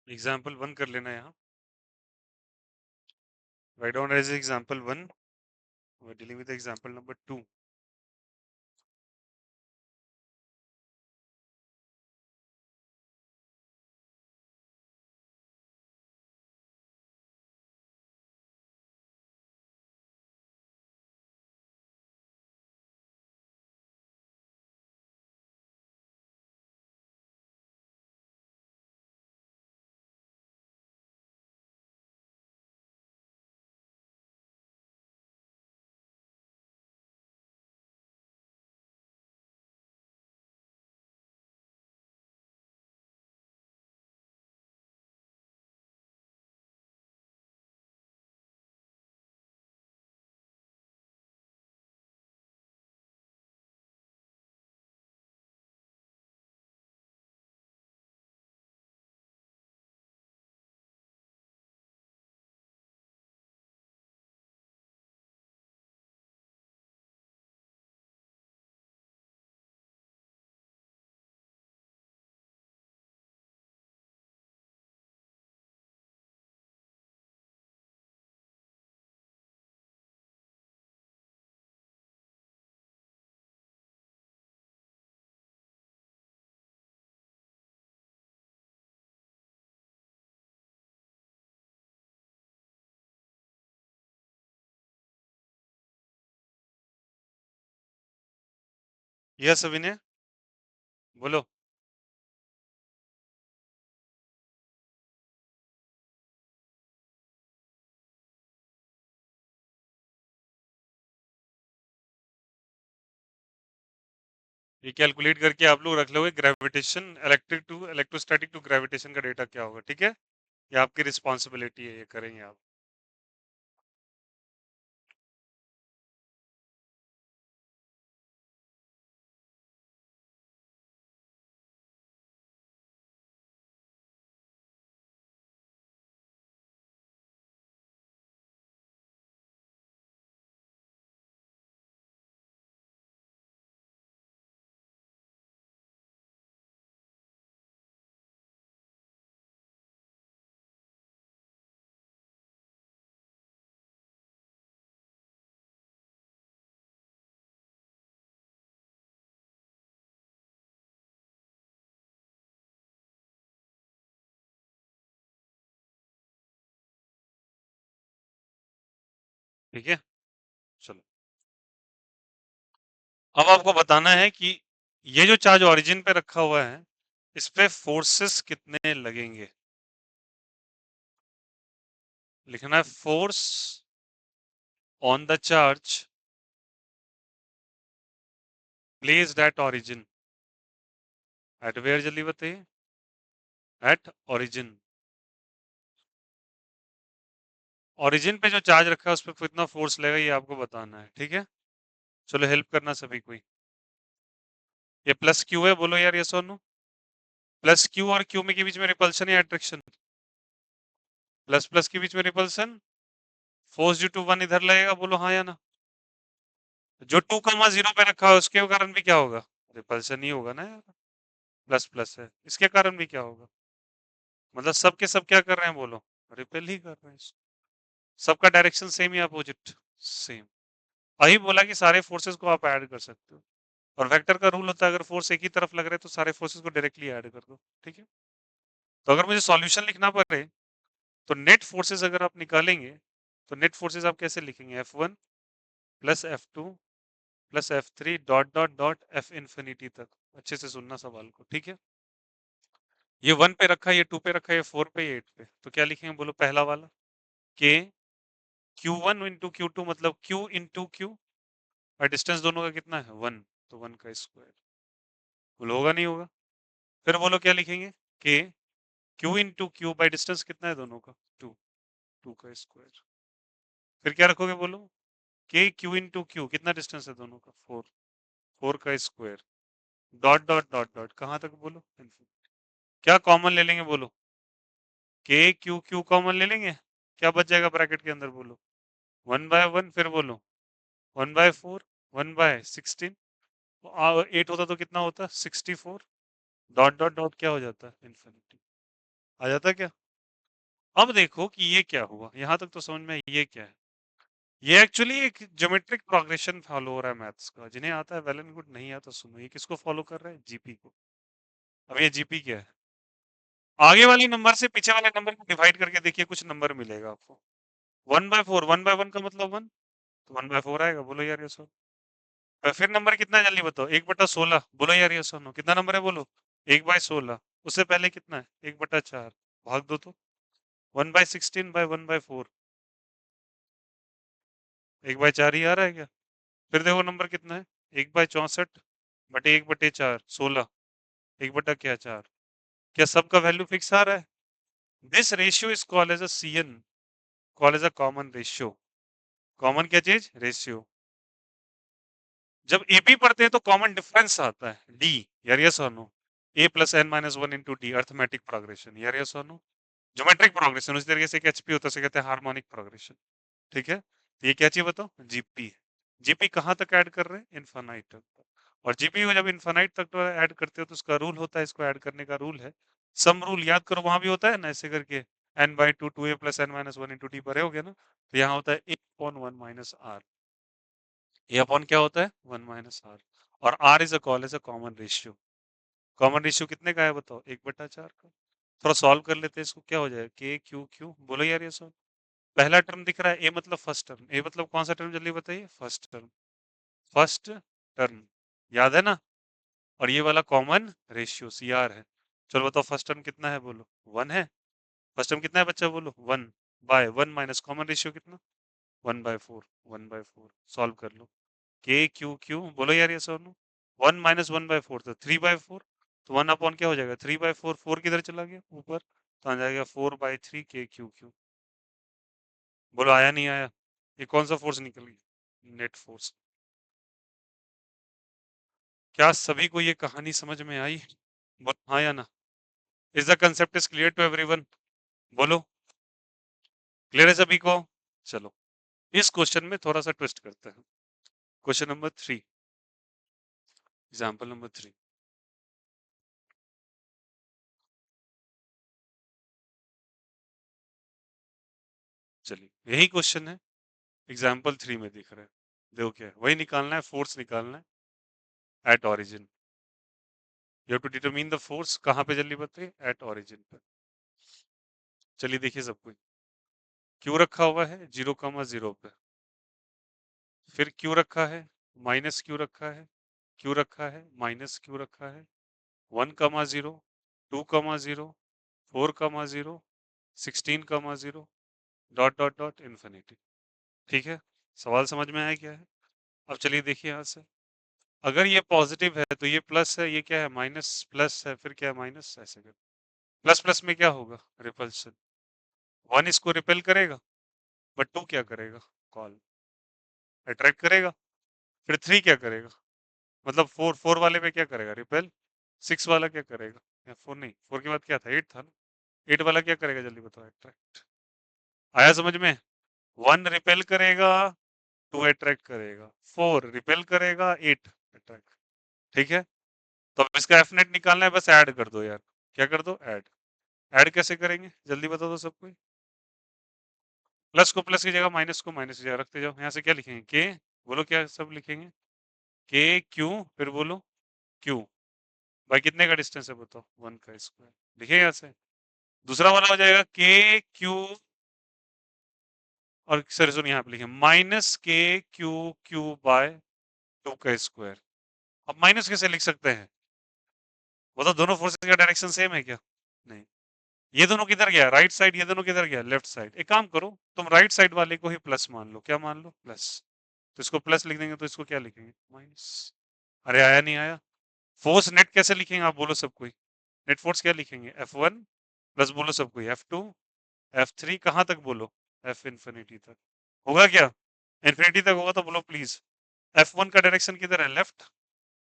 [SPEAKER 1] Example 1 कर लेना यहाँ, write down as example 1, we're dealing with example number 2. Yes Abhinay, बोलो। ये कैलकुलेट करके आप लोग रख लोगे gravitation, electric to electrostatic to gravitation का डेटा क्या होगा, ठीक है। ये आपकी रिस्पॉन्सिबिलिटी है, ये करेंगे आप। ठीक है, चलो। अब आपको बताना है कि ये जो चार्ज ओरिजिन पे रखा हुआ है, इस पे फोर्सेस कितने लगेंगे। लिखना है force on the charge placed at origin. At where, जल्दी बताइए। At origin. ओरिजिन पे जो चार्ज रखा है उस पर कितना फोर्स लगेगा, ये आपको बताना है, ठीक है। चलो हेल्प करना सभी कोई। ये प्लस क्यू है, बोलो यार यस और नो। प्लस क्यू और क्यू में के बीच में रिपल्शन या अट्रैक्शन? प्लस प्लस के बीच में repulsion. Force due to one इधर लगेगा, बोलो हाँ या ना। जो 2,0 पे रखा है उसके कारण भी क्या होगा? रिपल्शन ही होगा ना यार। प्लस प्लस है, इसके कारण भी क्या होगा? मतलब सब के सब क्या कर रहे हैं, बोलो। रिपेल ही कर रहे हैं। सबका डायरेक्शन सेम या अपोजिट? सेम। वही बोला कि सारे फोर्सेस को आप ऐड कर सकते हो। और वेक्टर का रूल होता है, अगर फोर्स एक ही तरफ लग रहे हैं तो सारे फोर्सेस को डायरेक्टली ऐड कर दो, ठीक है। तो अगर मुझे सॉल्यूशन लिखना पड़े तो नेट फोर्सेस अगर आप निकालेंगे तो नेट फोर्सेस आप कैसे लिखेंगे? F1 plus F2 plus F3 dot dot dot F infinity तक। अच्छे से सुनना सवाल को, ठीक है। ये 1 पे रखा है, ये 2 पे रखा है, ये 4 पे, ये 8 पे, तो क्या लिखेंगे बोलो पहला वाला? के Q1 इंटू Q2 मतलब Q इंटू Q, और डिस्टेंस दोनों का कितना है? 1, तो 1 का स्क्वायर। बोलो होगा नहीं होगा? फिर बोलो क्या लिखेंगे? के Q into Q by distance कितना है दोनों का? 2, 2 का स्क्वायर। फिर क्या रखोगे बोलो? के Q इंटू Q, कितना डिस्टेंस है दोनों का? 4, 4 का square. Dot dot dot dot कहाँ तक बोलो? क्या कॉमन ले लेंगे बोलो? के क्यू क्यू कॉमन ले लेंगे, क्या बच जाएगा ब्रैकेट के अंदर बोलो? 1/1, फिर बोलो 1/4, 1/16, 8 होता तो कितना होता? 64, डॉट डॉट डॉट क्या हो जाता है? इन्फिनिटी। आ जाता क्या? अब देखो कि ये क्या हुआ, यहाँ तक तो समझ में ये क्या है। ये एक्चुअली एक ज्योमेट्रिक प्रोग्रेशन फॉलो हो रहा है मैथ्स का। जिन्हें आता है वेल एंड गुड, नहीं आता सुनो। ये किसको फॉलो कर रहा है? जीपी को। अब ये जीपी क्या है? आगे वाले नंबर से पीछे वाले नंबर को डिवाइड करके देखिए, कुछ नंबर मिलेगा आपको। 1/4, 1/1 का मतलब 1, तो 1/4 आएगा। बोलो यार ये सो। फिर नंबर कितना है जल्दी बताओ? 1/16। बोलो यार ये सुनो, कितना नंबर है बोलो? 1/16। उससे पहले कितना है? 1/4। भाग दो तो। 1/16 बाय 1/4। 1/4 ही आ रहा है क्या? फिर देखो नंबर कितना है? 1/64 बटे 1/4, 16। 1/4। क्या सबका वैल्यू फिक्स आ रहा है? This ratio is called as a CN, called as a common ratio. Common क्या चीज? रेशियो। जब एपी पढ़ते हैं तो कॉमन डिफरेंस आता है डी। यार यस और no? A plus N minus one into D, arithmetic progression. यार यस और नो? ज्योमेट्रिक प्रोग्रेशन उसी तरीके से एक एचपी होता है, उसे कहते हैं हार्मोनिक प्रोग्रेशन। ठीक है, तो ये क्या चाहिए बताओ? जीपी। जीपी कहाँ तक ऐड कर रहे हैं? इनफाइनाइट तक। और जीपी को जब इनफाइनाइट तक ऐड करते हो तो उसका रूल होता है, इसको ऐड करने का रूल है सम रूल। याद करो, वहां भी होता है ना ऐसे करके, n/2 2a plus n minus one into D पढ़े हो गया ना? तो यहाँ होता है a upon one minus R. A upon क्या होता है? One minus R. और R is a call as a common ratio. Common ratio कितने का है बताओ? 1/4 का। थोड़ा सॉल्व कर लेते हैं इसको, क्या हो जाएगा? के क्यू क्यू। बोलो यार ये सॉल्व। पहला टर्म दिख रहा है, ए मतलब फर्स्ट टर्म। ए मतलब कौन सा टर्म जल्दी बताइए? First term. फर्स्ट टर्म, याद है ना? और ये वाला कॉमन रेशियो सी आर है। चलो बताओ फर्स्ट टर्म कितना है बोलो? 1 है। फर्स्ट टर्म कितना है बच्चा बोलो? 1 बाय 1 माइनस कॉमन रेशियो कितना? 1/4। 1/4 सॉल्व कर लो। के क्यू क्यू। बोलो यार ये सर नो। 1 माइनस 1/4 तो 3/4। तो 1 अपॉन क्या हो जाएगा? 3/4। 4 किधर चला गया? ऊपर। तो आ जाएगा 4/3 के क्यू क्यू। बोलो आया नहीं आया? ये कौन सा फोर्स निकल गया? Net force. क्या सभी को ये कहानी समझ में आई? बोलो हाँ या ना? Is the concept is clear to everyone? बोलो क्लियर है सभी को? चलो इस क्वेश्चन में थोड़ा सा ट्विस्ट करते हैं। Question number 3, example number 3। चलिए यही क्वेश्चन है, एग्जाम्पल 3 में दिख रहा है। देखो क्या है, वही निकालना है, फोर्स निकालना है at origin. You have to determine the force. कहाँ पे जल्दी बताइए? एट ऑरिजिन पे। चलिए देखिए सब कुछ। क्यू रखा हुआ है 0,0 पे। फिर क्यू रखा है, माइनस क्यू रखा है, क्यू रखा है, माइनस क्यू रखा है। 1,0, 2,0, 4,0, 16,0, डॉट डॉट डॉट इन्फिनिटी। ठीक है, सवाल समझ में आया क्या है? अब चलिए देखिए यहाँ से। अगर ये पॉजिटिव है तो ये प्लस है, ये क्या है? माइनस। प्लस है, फिर क्या है? माइनस। ऐसे कर। प्लस प्लस में क्या होगा? रिपल्शन। 1 इसको रिपेल करेगा, बट 2 क्या करेगा? कॉल, अट्रैक्ट करेगा। फिर 3 क्या करेगा? मतलब 4, 4 वाले में क्या करेगा? रिपेल। 6 वाला क्या करेगा? या 4 नहीं, 4 के बाद क्या था? 8 था ना? 8 वाला क्या करेगा जल्दी बताओ? अट्रैक्ट। आया समझ में? 1 रिपेल करेगा, 2 अट्रैक्ट करेगा, 4 रिपेल करेगा, 8 अट्रैक्ट। ठीक है, तो अब इसका एफ नेट निकालना है, बस ऐड कर दो यार। क्या कर दो? ऐड। ऐड कैसे करेंगे जल्दी बता दो सबको? प्लस को प्लस की जगह, माइनस को माइनस की जगह रखते जाओ। यहाँ से क्या लिखेंगे? के। बोलो क्या सब लिखेंगे? के क्यू, फिर बोलो क्यू। भाई कितने का डिस्टेंस है बताओ? 1 का स्क्वायर। लिखे यहाँ से। दूसरा वाला हो जाएगा के क्यू, और सॉरी सुन, यहाँ पे लिखे माइनस के क्यू क्यू बाय 2 का स्क्वायर। अब माइनस कैसे लिख सकते हैं बताओ? दोनों फोर्सेस का डायरेक्शन सेम है क्या? नहीं। ये दोनों किधर गया? Right side. ये दोनों किधर गया? Left side. एक काम करो, तुम राइट साइड वाले को ही प्लस मान लो। क्या मान लो? प्लस। तो इसको प्लस लिख देंगे, तो इसको क्या लिखेंगे? माइनस। अरे आया नहीं आया? फोर्स नेट कैसे लिखेंगे आप बोलो सब कोई? नेट फोर्स क्या लिखेंगे? F1 प्लस बोलो सब कोई F2, F3 कहाँ तक बोलो? F इंफिनिटी तक। होगा क्या? इंफिनिटी तक होगा तो बोलो प्लीज। F1 का डायरेक्शन किधर है? लेफ्ट,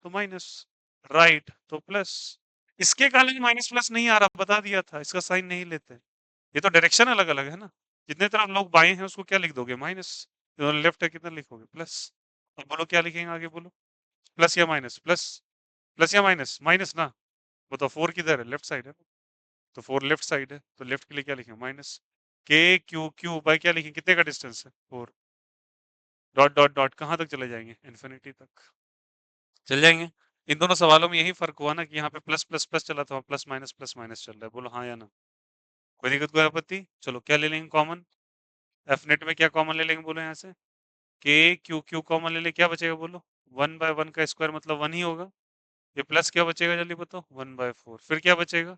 [SPEAKER 1] तो माइनस। राइट तो प्लस। इसके कारण माइनस प्लस नहीं आ रहा, बता दिया था, इसका साइन नहीं लेते। ये तो डायरेक्शन अलग अलग है ना। जितने तरफ लोग बाएं हैं उसको क्या लिख दोगे? माइनस। लेफ्ट है कितना लिखोगे? प्लस। अब बोलो क्या लिखेंगे आगे बोलो? प्लस या माइनस? प्लस। प्लस या माइनस? माइनस ना। बताओ 4 किधर है? लेफ्ट साइड है ना। तो 4 लेफ्ट साइड है, तो लेफ्ट के लिए क्या लिखें माइनस के क्यू क्यू बाय क्या लिखें, कितने का डिस्टेंस है 4, डॉट डॉट डॉट कहाँ तक चले जाएंगे, इन्फिनिटी तक चल जाएंगे। इन दोनों सवालों में यही फर्क हुआ ना कि यहाँ पे प्लस प्लस प्लस चला था, प्लस माइनस चल रहा है। बोलो हाँ या ना, कोई दिक्कत कोई आपत्ति? चलो क्या ले लेंगे कॉमन, एफ नेट में क्या कॉमन ले लेंगे बोलो यहाँ से, के क्यू क्यू कॉमन ले ले, क्या बचेगा बोलो, 1/1 का स्क्वायर मतलब 1 ही होगा, ये प्लस क्या बचेगा जल्दी बताओ, 1/4, फिर क्या बचेगा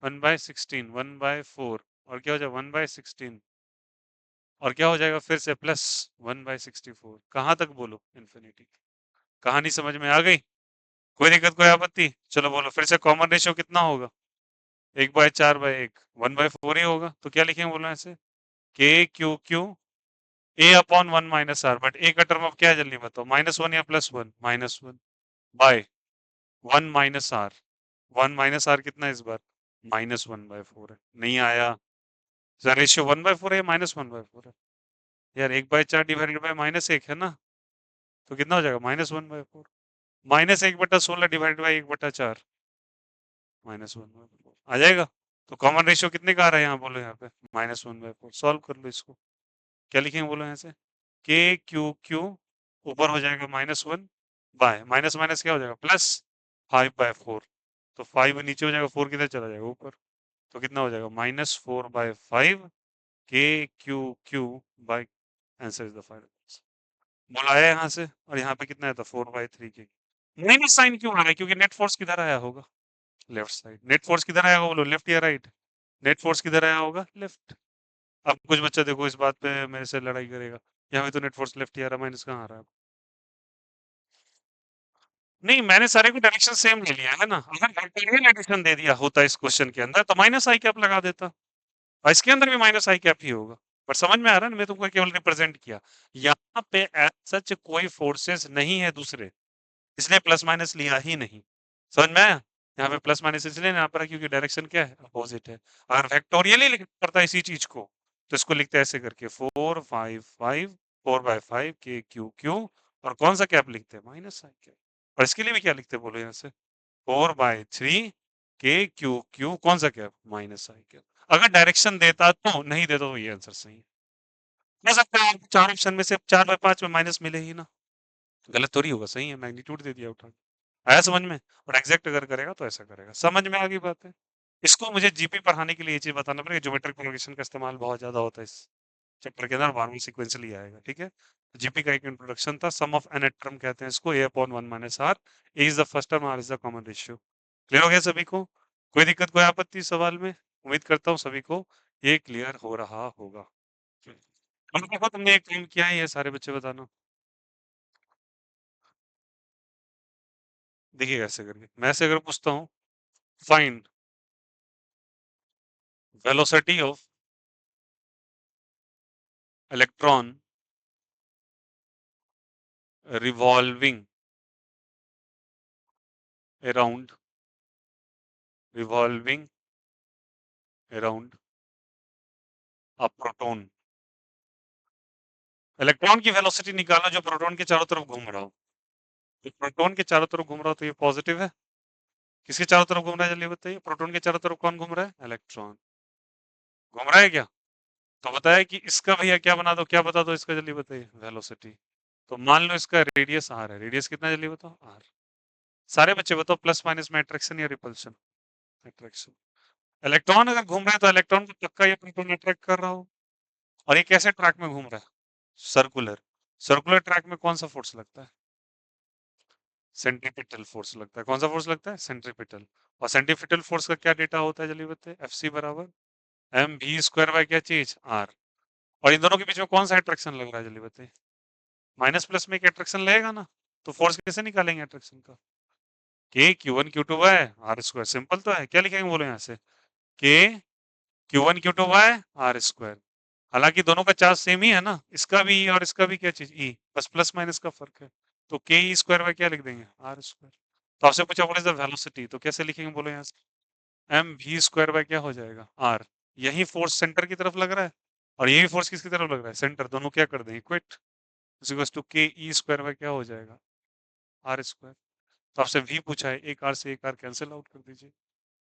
[SPEAKER 1] 1/16, 1/4 और क्या हो जाएगा 1/16 और क्या हो जाएगा फिर से प्लस 1/64, कहाँ तक बोलो इन्फिनिटी। कहानी समझ में आ गई, कोई दिक्कत कोई आपत्ति? चलो बोलो फिर से, कॉमन रेशियो कितना होगा, 1/4/1, 1/4 ही होगा, तो क्या लिखेंगे बोलो ऐसे, के क्यू क्यू A upon 1 minus R, but A का टर्म अब क्या है जल्दी बताओ, -1 या +1, -1 by 1 minus R, 1 minus R कितना है इस बार, -1/4 है, नहीं आया सर, रेशियो 1/4 है, -1/4 है यार, 1/4 डिवाइडेड बाय -1 है ना, तो कितना हो जाएगा -1/4, -1/16 डिवाइडेड बाय 1/4, -1/4 आ जाएगा। तो कॉमन रेशियो कितने का आ रहा है यहाँ बोलो, यहाँ पे -1/4, सॉल्व कर लो इसको, क्या लिखेंगे बोलो यहाँ से, के क्यू क्यू ऊपर हो जाएगा -1 बाय माइनस माइनस क्या हो जाएगा प्लस 5/4, तो 5 नीचे हो जाएगा, 4 किधर चला जाएगा ऊपर, तो कितना हो जाएगा -4/5 के Q Q by, answer is the final, बुलाया यहाँ से, और यहाँ पे कितना है था 4/3 के, माइनस साइन क्यों आ रहा है, क्योंकि नेट फोर्स किधर आया होगा, लेफ्ट साइड, नेट फोर्स किधर आया होगा बोलो, लेफ्ट या राइट, नेट फोर्स किधर आया होगा लेफ्ट। अब कुछ बच्चा देखो इस बात पे मेरे से लड़ाई करेगा, यहाँ पे तो नेट फोर्स लेफ्ट ही आ रहा, माइनस कहाँ आ रहा है, नहीं मैंने सारे को डायरेक्शन सेम ले लिया है ना, अगर वेक्टोरियल एडिशन दे दिया होता इस क्वेश्चन के अंदर तो माइनस आई कैप लगा देता, और इसके अंदर भी माइनस आई कैप ही होगा, पर समझ में आ रहा है ना, मैं तुमको केवल रिप्रेजेंट किया, यहाँ पे एज सच कोई फोर्सेस नहीं है दूसरे, इसलिए प्लस माइनस लिया ही नहीं, समझ में आया, यहाँ पे प्लस माइनस इसलिए यहाँ पर है क्योंकि डायरेक्शन क्या है अपोजिट है, अगर वेक्टोरियल ही करता इसी चीज को तो इसको लिखते हैं ऐसे करके 4/5 4/5 के क्यू क्यू, और कौन सा कैप लिखते हैं माइनस आई कैप, और इसके लिए भी क्या लिखते हैं बोलो यहाँ से 4/3 के क्यू क्यू कौन सा कैप माइनस आई कैप, अगर डायरेक्शन देता तो, नहीं देता तो ये आंसर सही है, हो सकता है चार ऑप्शन में से 4/5 में माइनस मिले ही ना, गलत थोड़ी होगा, सही है, मैग्नीट्यूड दे दिया उठा के। आया समझ में, और एग्जैक्ट अगर करेगा तो ऐसा करेगा, समझ में आ गई बात है। इसको मुझे जीपी पढ़ाने के लिए ये चीज बताना पड़ेगा, ज्योमेट्रिक प्रोग्रेशन का इस्तेमाल बहुत ज्यादा होता है इस चैप्टर के अंदर, बारहवीं सीक्वेंशियली आएगा, ठीक है। जीपी का एक इंट्रोडक्शन था, सम ऑफ एन टर्म कहते हैं इसको, A upon 1 minus R, A is the first term, R is the common ratio, clear हो गया सभी को, कोई दिक्कत कोई आपत्ति सवाल में, उम्मीद करता हूँ सभी को ये क्लियर हो रहा होगा। अब देखो तुमने एक काम किया है, ये सारे बच्चे बताना, देखिए ऐसे करके, मैं ऐसे अगर पूछता हूँ find velocity of electron revolving around revolving around a proton, electron की वेलोसिटी निकालना जो प्रोटॉन के चारों तरफ घूम रहा हो, तो प्रोटॉन के चारों तरफ घूम रहा हो तो ये पॉजिटिव है, किसके चारों तरफ घूम रहा है जल्दी बताइए, प्रोटॉन के चारों तरफ कौन घूम रहा है, इलेक्ट्रॉन घूम रहा है क्या, तो बताया कि इसका भैया क्या बना दो, क्या बता दो इसका जल्दी बताइए, वेलोसिटी, तो मान लो इसका रेडियस आर है, रेडियस कितना जल्दी बताओ आर, सारे बच्चे बताओ प्लस माइनस में अट्रैक्शन या रिपल्शन, अट्रैक्शन, इलेक्ट्रॉन अगर घूम रहा है तो इलेक्ट्रॉन को पक्का ये प्रोटॉन अट्रैक्ट कर रहा हो, और ये कैसे ट्रैक में घूम रहा है, सर्कुलर, सर्कुलर ट्रैक में कौन सा फोर्स लगता है, सेंट्रीपिटल फोर्स लगता है, कौन सा फोर्स लगता है सेंट्रीपिटल, और सेंट्रीपिटल फोर्स का क्या डेटा होता है जल्दी बताइए, एफ सी बराबर एम वी स्क्वायर बाय क्या चीज आर, और इन दोनों के बीच में कौन सा अट्रैक्शन लग रहा है जल्दी बताइए, माइनस प्लस में एक अट्रैक्शन लगेगा ना, तो फोर्स कैसे निकालेंगे अट्रैक्शन का, K Q one Q two by are square, simple तो है, क्या लिखेंगे बोलो यहाँ से, K Q one Q two by are square, हालांकि दोनों का चार्ज सेम ही है ना, इसका भी E और इसका भी क्या चीज ई, बस प्लस माइनस का फर्क है, तो के ई स्क्वायर बाय क्या लिख देंगे आर स्क्वायर, तो आपसे पूछा व्हाट इज द वेलोसिटी, तो कैसे लिखेंगे बोलो यहाँ से, एम वी स्क्वायर बाय क्या हो जाएगा आर, यही फोर्स सेंटर की तरफ लग रहा है और यही फोर्स किसकी तरफ लग रहा है सेंटर, दोनों क्या कर देंगे इक्वेट, इक्वल्स टू के ई स्क्वायर बाय क्या हो जाएगा आर स्क्वायर, तो आपसे वी पूछा है, एक आर से एक आर कैंसिल आउट कर दीजिए,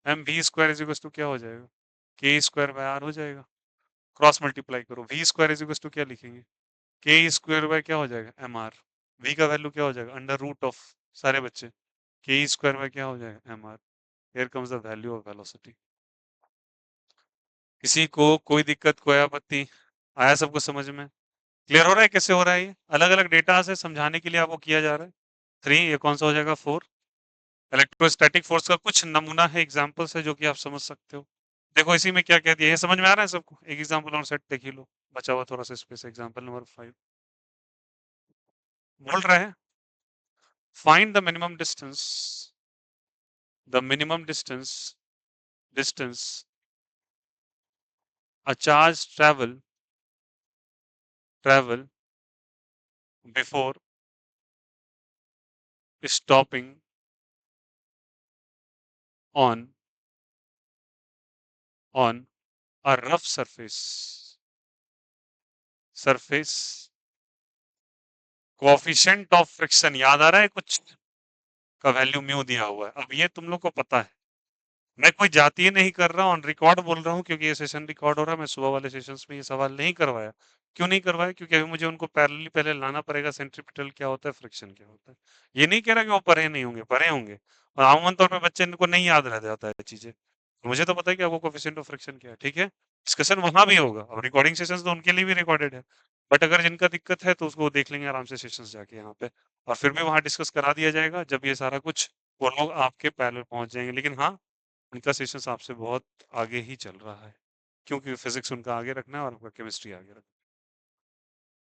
[SPEAKER 1] M V square is equal to क्या हो जाएगा, के स्क्वायर बाय आर हो जाएगा। क्रॉस मल्टीप्लाई करो, V square is equal to क्या लिखेंगे, के स्क्वायर बाय क्या हो जाएगा, एम आर। वी का वैल्यू क्या हो जाएगा, अंडर रूट ऑफ सारे बच्चे, के स्क्वायर बाय क्या हो जाएगा, M R. Here comes the value of velocity. किसी को कोई दिक्कत, कोई आपत्ति आया सबको समझ में? क्लियर हो रहा है कैसे हो रहा है? ये अलग अलग डेटा से समझाने के लिए आपको किया जा रहा है। 3, ये कौन सा हो जाएगा, 4। इलेक्ट्रोस्टैटिक फोर्स का कुछ नमूना है, एग्जांपल्स है जो कि आप समझ सकते हो। देखो इसी में क्या कह दिया, ये समझ में आ रहा है सबको? एक एग्जांपल और सेट देख ही लो, बचा हुआ थोड़ा सा स्पेस। एग्जांपल नंबर 5 बोल रहा है, find the minimum distance, the minimum distance a charge travel before stopping on a rough surface coefficient of friction. याद आ रहा है कुछ का वैल्यू म्यू दिया हुआ है। अब ये तुम लोग को पता है, मैं कोई जातीय नहीं कर रहा हूँ, ऑन रिकॉर्ड बोल रहा हूँ क्योंकि ये सेशन रिकॉर्ड हो रहा है। मैं सुबह वाले सेशंस में ये सवाल नहीं करवाया। क्यों नहीं करवाया? क्योंकि अभी मुझे उनको पैरेलली पहले लाना पड़ेगा, सेंट्रीपिटल क्या होता है, फ्रिक्शन क्या होता है। ये नहीं कह रहा कि वो पढ़े नहीं होंगे, पढ़े होंगे, और आमूमन तौर पर बच्चे इनको नहीं याद रह जाता है चीजें। मुझे तो पता है कि आपको कोएफिशिएंट ऑफ फ्रिक्शन क्या है, ठीक है। डिस्कशन वहां भी होगा, अब रिकॉर्डिंग सेशंस तो उनके लिए भी रिकॉर्डेड है। बट अगर जिनका दिक्कत है तो उसको देख लेंगे आराम से सेशंस जाके यहाँ पे, और फिर भी वहां डिस्कस करा दिया जाएगा जब ये सारा कुछ वो लोग आपके पैरेलल पहुंच जाएंगे। लेकिन हाँ, उनका सेशंस आपसे बहुत आगे ही चल रहा है, क्योंकि फिजिक्स उनका आगे रखना है और आपका केमिस्ट्री आगे रखना है।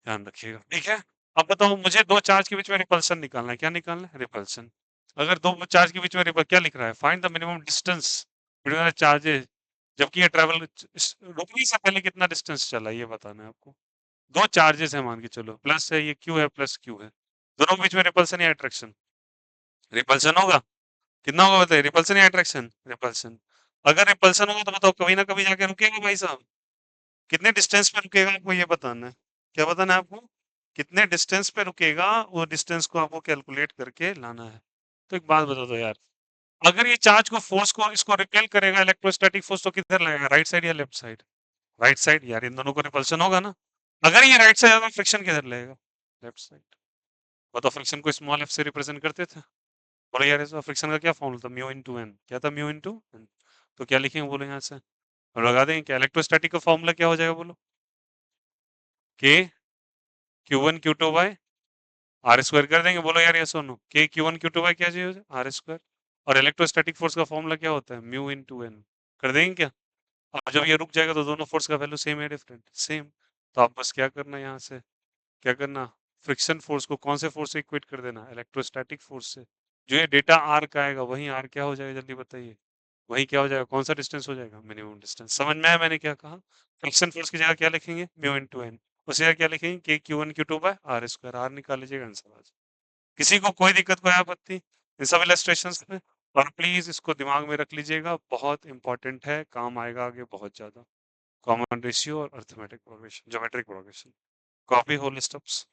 [SPEAKER 1] ध्यान रखिएगा, ठीक है। अब बताओ, मुझे दो चार्ज के बीच में रिपल्सन निकालना है। क्या निकालना है? रिपल्सन। अगर दो चार्ज के बीच में रिपल क्या लिख रहा है, find the minimum distance between the charges, जबकि ये ट्रेवल रुकने से पहले कितना डिस्टेंस चला, ये बताना है आपको। दो चार्जेस है, मान के चलो, प्लस है, ये क्यू है, प्लस क्यू है। दोनों के बीच में रिपल्सन या अट्रैक्शन? रिपल्सन होगा। कितना होगा बताइए, रिपल्सन या अट्रैक्शन? रिपल्सन। अगर रिपल्सन होगा तो बताओ, कभी ना कभी जाके रुकेगा भाई साहब। कितने डिस्टेंस पे रुकेगा आपको ये बताना है। क्या बताना है आपको? कितने डिस्टेंस पे रुकेगा, वो डिस्टेंस को आपको कैलकुलेट करके लाना है। तो एक बात बता दो यार, अगर ये चार्ज को, फोर्स को, इसको रिपेल करेगा, इलेक्ट्रोस्टैटिक फोर्स, तो किधर लगेगा, राइट साइड या लेफ्ट साइड? राइट साइड यार, इन दोनों को रिपल्सन होगा ना। अगर ये राइट साइड होगा, फ्रिक्शन किधर लगेगा? Left side. बताओ, फ्रिक्शन को स्मॉल एफ से रिप्रेजेंट करते थे। बोलो यार, इसका फ्रिक्शन का क्या फॉर्मूला था, म्यू इनटू एन। क्या था? Mu into N. तो क्या लिखेंगे बोलो यहाँ से, और लगा देंगे क्या? इलेक्ट्रोस्टैटिक का फॉर्मूला क्या हो जाएगा बोलो, K Q1 Q2 by are square कर देंगे। बोलो यार, ये सुनो, के Q1 Q2 बाय क्या चाहिए, आर स्क्वायर। और इलेक्ट्रोस्टैटिक फोर्स का फॉर्मूला क्या होता है, म्यू इनटू एन। कर देंगे क्या? अब जब ये रुक जाएगा तो दोनों फोर्स का वैल्यू सेम है, डिफरेंट? सेम। तो आप बस क्या करना है यहाँ से, क्या करना, फ्रिक्शन फोर्स को कौन से फोर्स से इक्वेट कर देना, इलेक्ट्रोस्टैटिक फोर्स से। जो ये डेटा आर का आएगा वही आर क्या हो जाएगा, जल्दी बताइए। वही क्या हो जाएगा, कौन सा डिस्टेंस हो जाएगा, मिनिमम डिस्टेंस। समझ में आया मैंने क्या कहा? फ्रिक्शन फोर्स की जगह क्या लिखेंगे, म्यू इनटू एन। उसी जगह क्या लिखेंगे, के Q1 Q2 by are square. Are निकाल लीजिएगा, आंसर आ जाएगा। किसी को कोई दिक्कत, कोई आपत्ति इन सब इलस्ट्रेशंस में? और प्लीज इसको दिमाग में रख लीजिएगा, बहुत इंपॉर्टेंट है, काम आएगा आगे बहुत ज्यादा। कॉमन रेशियो और arithmetic progression, geometric progression. Copy whole steps.